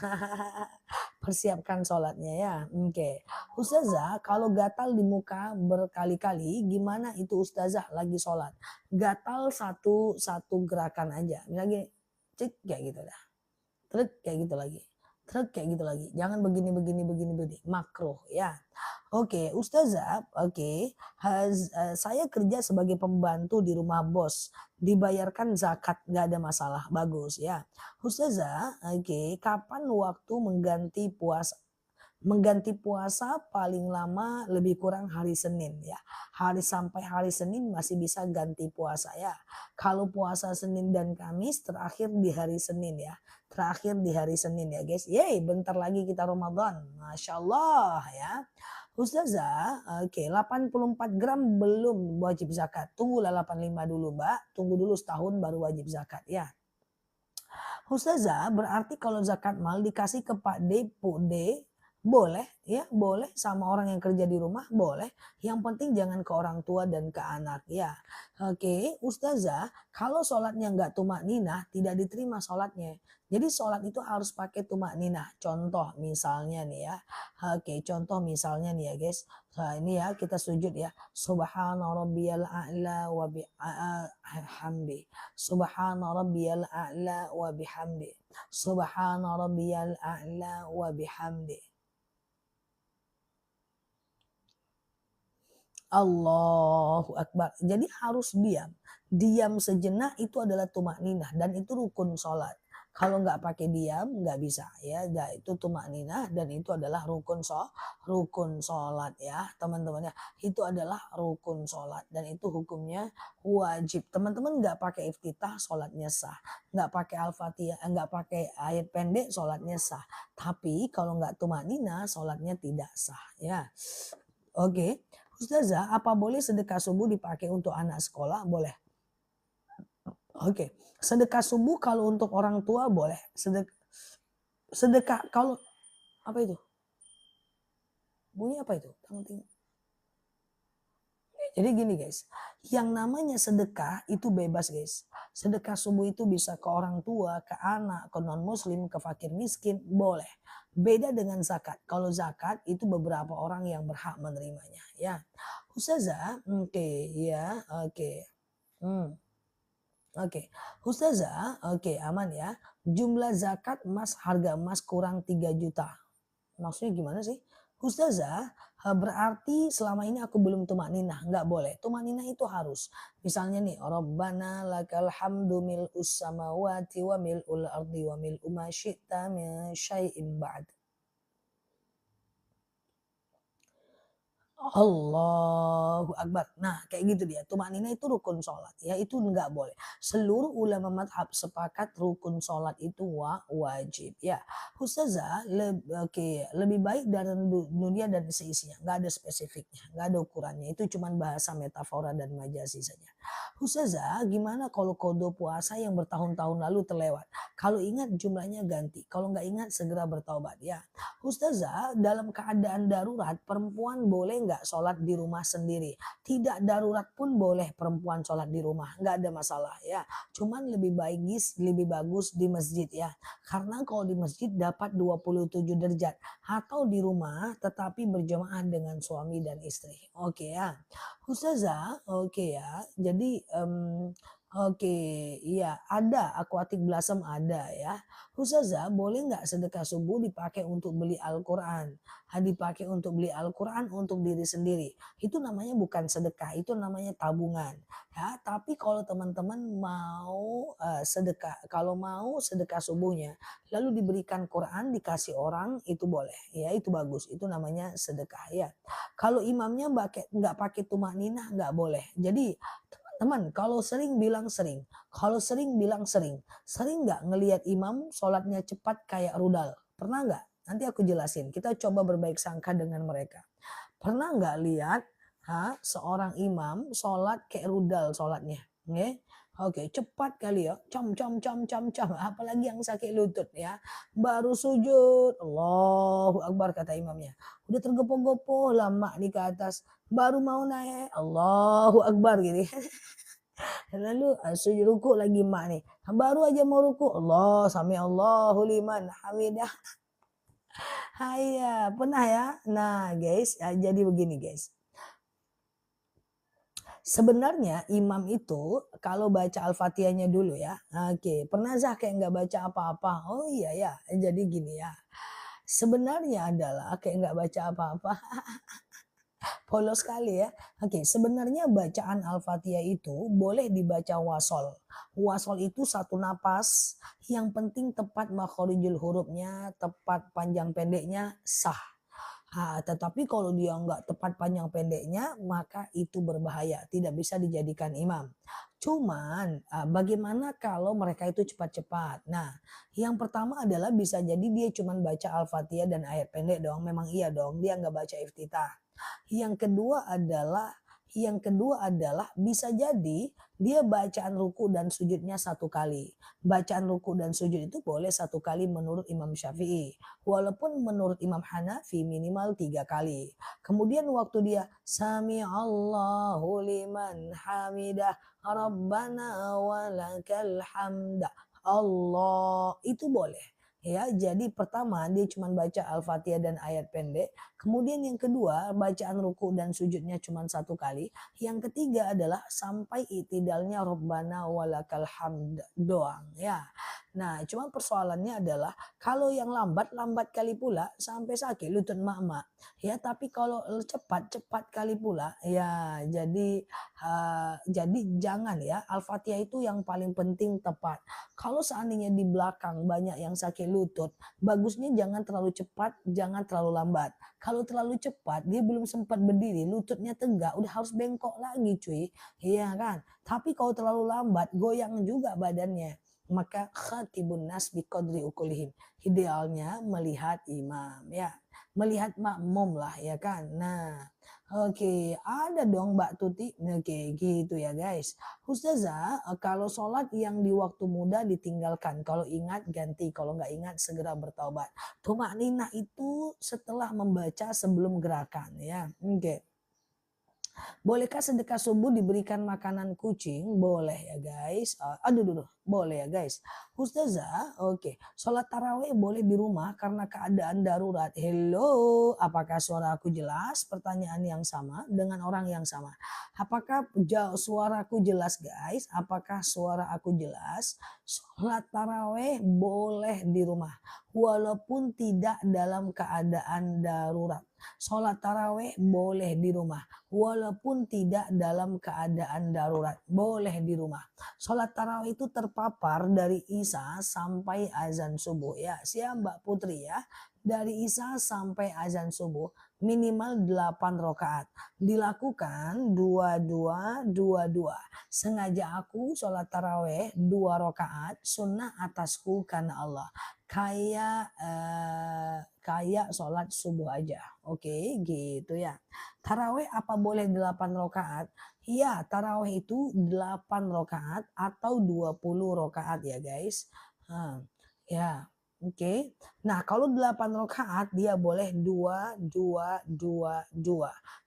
Persiapkan sholatnya ya. Oke. Ustazah kalau gatal di muka berkali-kali gimana itu ustazah lagi sholat? Gatal satu gerakan aja. Misalnya cek kayak gitu dah. Truk kayak gitu lagi. Truk kayak gitu lagi. Jangan begini begini begini begini. Makruh ya. Oke, Ustazah, oke. Saya kerja sebagai pembantu di rumah bos. Dibayarkan zakat, nggak ada masalah. Bagus ya. Ustazah, oke. Kapan waktu mengganti puasa? Mengganti puasa paling lama lebih kurang hari Senin ya. Sampai hari Senin masih bisa ganti puasa ya. Kalau puasa Senin dan Kamis terakhir di hari Senin ya. Terakhir di hari Senin ya guys. Yeay, bentar lagi kita Ramadan. Masya Allah ya. Ustazah, oke, 84 gram belum wajib zakat. Tunggulah 85 dulu mbak. Tunggu dulu setahun baru wajib zakat ya. Ustazah, berarti kalau zakat mal dikasih ke Pak D, Bu D, boleh ya, boleh sama orang yang kerja di rumah, boleh. Yang penting jangan ke orang tua dan ke anak ya. Oke, Ustazah, kalau sholatnya nggak tumak ninah, tidak diterima sholatnya. Jadi sholat itu harus pakai tumak ninah. Contoh misalnya nih ya. Oke, contoh misalnya nih ya guys. Nah, ini ya kita sujud ya. Subhana rabbiyal a'la wa bihamdi. Subhana rabbiyal a'la wa bihamdi. Subhana rabbiyal a'la wa bihamdi. Allahu Akbar. Jadi harus diam. Diam sejenak itu adalah tumak ninah dan itu rukun sholat. Kalau nggak pakai diam nggak bisa ya. Itu tumak ninah dan itu adalah rukun sholat ya teman-teman ya. Itu adalah rukun sholat dan itu hukumnya wajib. Teman-teman nggak pakai iftitah sholatnya sah. Nggak pakai al-fatihah, nggak pakai ayat pendek sholatnya sah. Tapi kalau nggak tumak ninah sholatnya tidak sah ya. Oke. Ustazah, apa boleh sedekah subuh dipakai untuk anak sekolah? Boleh. Oke. Sedekah subuh kalau untuk orang tua boleh. Sedekah kalau apa itu? Bunyi apa itu? Jadi gini guys, yang namanya sedekah itu bebas guys. Sedekah subuh itu bisa ke orang tua, ke anak, ke non muslim, ke fakir miskin, boleh. Beda dengan zakat. Kalau zakat itu beberapa orang yang berhak menerimanya ya. Ustazah, oke ya, oke. Oke, Ustazah, oke aman ya. Jumlah zakat emas, harga emas kurang 3 juta. Maksudnya gimana sih? Ustazah, berarti selama ini aku belum tumakninah, nggak boleh. Tumakninah itu harus. Misalnya nih, Rabbana lakal hamdu mil'us samawati wa mil'ul ardi wa mil'u ma syi'ta min syai'in ba'd. Allahu Akbar. Nah kayak gitu dia. Tumanina itu rukun sholat ya. Itu nggak boleh. Seluruh ulama madhab sepakat rukun sholat itu wajib ya. Ustazah oke, lebih baik dari dunia dan seisinya. Nggak ada spesifiknya. Nggak ada ukurannya. Itu cuma bahasa metafora dan majazi saja. Ustazah gimana kalau kodo puasa yang bertahun-tahun lalu terlewat? Kalau ingat jumlahnya ganti. Kalau nggak ingat segera bertaubat ya. Ustazah dalam keadaan darurat perempuan boleh nggak sholat di rumah sendiri? Tidak darurat pun boleh perempuan sholat di rumah, nggak ada masalah ya. Cuman lebih bagus di masjid ya. Karena kalau di masjid dapat 27 derajat atau di rumah tetapi berjamaah dengan suami dan istri. Oke ya. Ustazah, oke ya. Jadi oke, iya ada aquatic blossom ada ya. Ustazah boleh nggak sedekah subuh dipakai untuk beli Al-Quran? Dipakai untuk beli Al-Quran untuk diri sendiri. Itu namanya bukan sedekah, itu namanya tabungan. Ya, tapi kalau teman-teman mau sedekah, kalau mau sedekah subuhnya, lalu diberikan Quran dikasih orang itu boleh, ya itu bagus, itu namanya sedekah ya. Kalau imamnya nggak pakai tumak ninah nggak boleh. Jadi teman, kalau sering bilang sering. Kalau sering bilang sering. Sering nggak ngelihat imam sholatnya cepat kayak rudal? Pernah nggak? Nanti aku jelasin. Kita coba berbaik sangka dengan mereka. Pernah nggak lihat seorang imam sholat kayak rudal sholatnya? Nge? Oke, cepat kali ya. Cam, cam, cam, cam, cam. Apalagi yang sakit lutut ya. Baru sujud. Allahu Akbar kata imamnya. Udah tergopoh-gopoh lama di ke atas. Baru mau naik. Allahu Akbar gitu. Lalu sujud ruku lagi mak nih. Baru aja mau ruku, Allah sami Allahu liman hamidah. Haya, pernah ya? Nah, guys, jadi begini, guys. Sebenarnya imam itu kalau baca Al-Fatihahnya dulu ya. Oke, pernah kayak nggak baca apa-apa? Oh iya ya, jadi gini ya. Sebenarnya adalah kayak nggak baca apa-apa. Polos sekali ya. Oke, sebenarnya bacaan Al-Fatihah itu boleh dibaca wasol. Wasol itu satu napas, yang penting tepat makhorijul hurufnya, tepat panjang pendeknya sah. Tetapi kalau dia nggak tepat panjang pendeknya, maka itu berbahaya, tidak bisa dijadikan imam. Cuman bagaimana kalau mereka itu cepat-cepat? Nah, yang pertama adalah bisa jadi dia cuma baca Al-Fatihah dan ayat pendek dong, memang iya dong, dia nggak baca iftitah. Yang kedua adalah bisa jadi dia bacaan ruku dan sujudnya satu kali. Bacaan ruku dan sujud itu boleh satu kali menurut Imam Syafi'i. Walaupun menurut Imam Hanafi minimal 3 kali. Kemudian waktu dia Sami Allahu liman hamidah Rabbana walakal hamda. Allah itu boleh. Ya, jadi pertama dia cuma baca Al-Fatihah dan ayat pendek. Kemudian yang kedua bacaan ruku dan sujudnya cuma satu kali. Yang ketiga adalah sampai itidalnya Rabbana walakal hamd doang ya. Nah, cuma persoalannya adalah kalau yang lambat kali pula sampai sakit lutut mak-mak. Ya, tapi kalau cepat kali pula ya jadi jangan ya. Al-Fatihah itu yang paling penting tepat. Kalau seandainya di belakang banyak yang sakit lutut, bagusnya jangan terlalu cepat, jangan terlalu lambat. Kalau terlalu cepat, dia belum sempat berdiri, lututnya tegak, udah harus bengkok lagi cuy. Iya kan? Tapi kalau terlalu lambat, goyang juga badannya. Maka khatibun nas biqadri ukulihim. Idealnya melihat imam ya. Melihat makmum lah ya kan. Nah, oke, ada dong Mbak Tuti. Oke, gitu ya guys. Ustazah, kalau sholat yang di waktu muda ditinggalkan, kalau ingat ganti, kalau nggak ingat segera bertaubat. Tumak nina itu setelah membaca sebelum gerakan ya. Oke. Bolehkah sedekah subuh diberikan makanan kucing? Boleh ya guys. Boleh ya guys. Ustazah, oke. Sholat tarawih boleh di rumah karena keadaan darurat. Hello, apakah suara aku jelas? Pertanyaan yang sama dengan orang yang sama. Apakah suaraku jelas guys? Apakah suara aku jelas? Sholat tarawih boleh di rumah. Walaupun tidak dalam keadaan darurat. Sholat tarawih boleh di rumah. Walaupun tidak dalam keadaan darurat. Boleh di rumah. Sholat tarawih itu terpapar dari Isya sampai azan subuh. Ya, siap Mbak Putri ya. Dari Isya sampai azan subuh minimal 8 rakaat. Dilakukan 22. Sengaja aku sholat tarawih 2 rakaat sunnah atasku karena Allah. Kayak sholat subuh aja. Oke, gitu ya. Tarawih apa boleh 8 rakaat? Iya, tarawih itu 8 rakaat atau 20 rakaat ya guys. Ya, oke. Nah, kalau 8 rakaat dia boleh 2.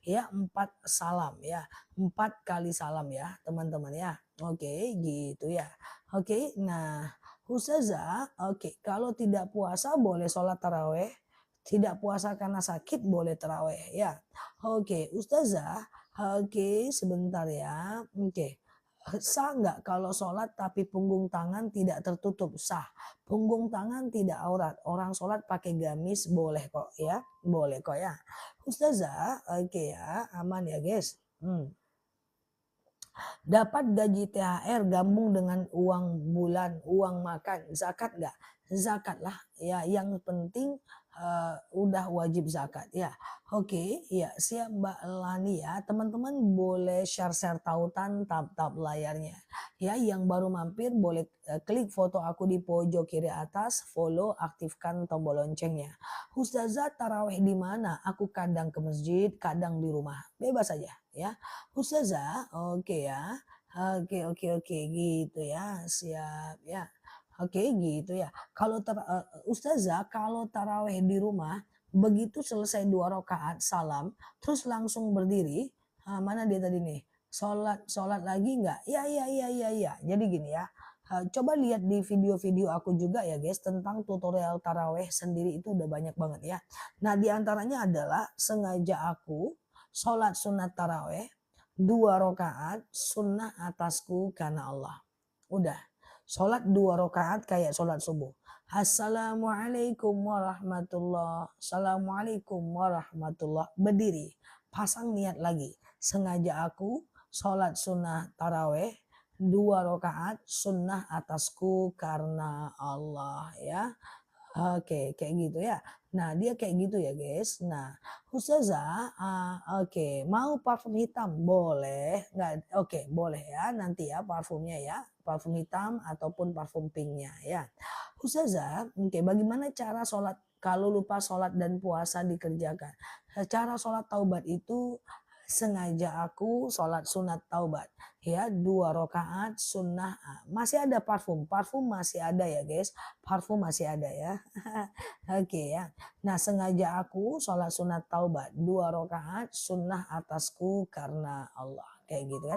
Ya, 4 salam ya. 4 kali salam ya, teman-teman ya. Oke, gitu ya. Oke, nah Ustazah, oke, kalau tidak puasa boleh sholat taraweh, tidak puasa karena sakit boleh taraweh ya. Oke, Ustazah, oke sebentar ya. Oke, sah nggak kalau sholat tapi punggung tangan tidak tertutup? Sah. Punggung tangan tidak aurat. Orang sholat pakai gamis boleh kok ya, boleh kok ya. Ustazah, oke ya, aman ya guys. Dapat gaji THR gabung dengan uang bulan, uang makan, zakat nggak? Zakat lah ya, yang penting udah wajib zakat ya. Oke, ya siap Mbak Lani ya. Teman-teman boleh share-share tautan tab layarnya. Ya, yang baru mampir boleh klik foto aku di pojok kiri atas, follow, aktifkan tombol loncengnya. Ustazah taraweh di mana? Aku kadang ke masjid, kadang di rumah. Bebas saja ya. Ustazah, oke ya. Oke, gitu ya. Siap ya. Oke, gitu ya. Kalau Ustazah, kalau taraweh di rumah, begitu selesai 2 rakaat salam, terus langsung berdiri. Mana dia tadi nih? sholat lagi nggak? Ya, ya, ya, ya, ya. Jadi gini ya, coba lihat di video-video aku juga ya guys, tentang tutorial taraweh sendiri itu udah banyak banget ya. Nah di antaranya adalah sengaja aku sholat sunat taraweh 2 rakaat sunnah atasku karena Allah. Udah, sholat 2 rakaat kayak sholat subuh. Assalamualaikum warahmatullah. Assalamualaikum warahmatullah. Berdiri, pasang niat lagi. Sengaja aku sholat sunnah taraweh 2 rakaat sunnah atasku karena Allah ya. Oke, kayak gitu ya. Nah, dia kayak gitu ya, guys. Nah, Ustazah, oke, mau parfum hitam? Boleh, nggak? Oke, boleh ya, nanti ya parfumnya ya, parfum hitam ataupun parfum pinknya ya. Ustazah, oke, bagaimana cara sholat kalau lupa sholat dan puasa dikerjakan? Cara sholat taubat itu sengaja aku sholat sunat taubat ya 2 rakaat sunnah, masih ada parfum masih ada ya guys, parfum masih ada ya. Oke ya. Nah sengaja aku sholat sunat taubat 2 rakaat sunnah atasku karena Allah. Kayak gitu kan.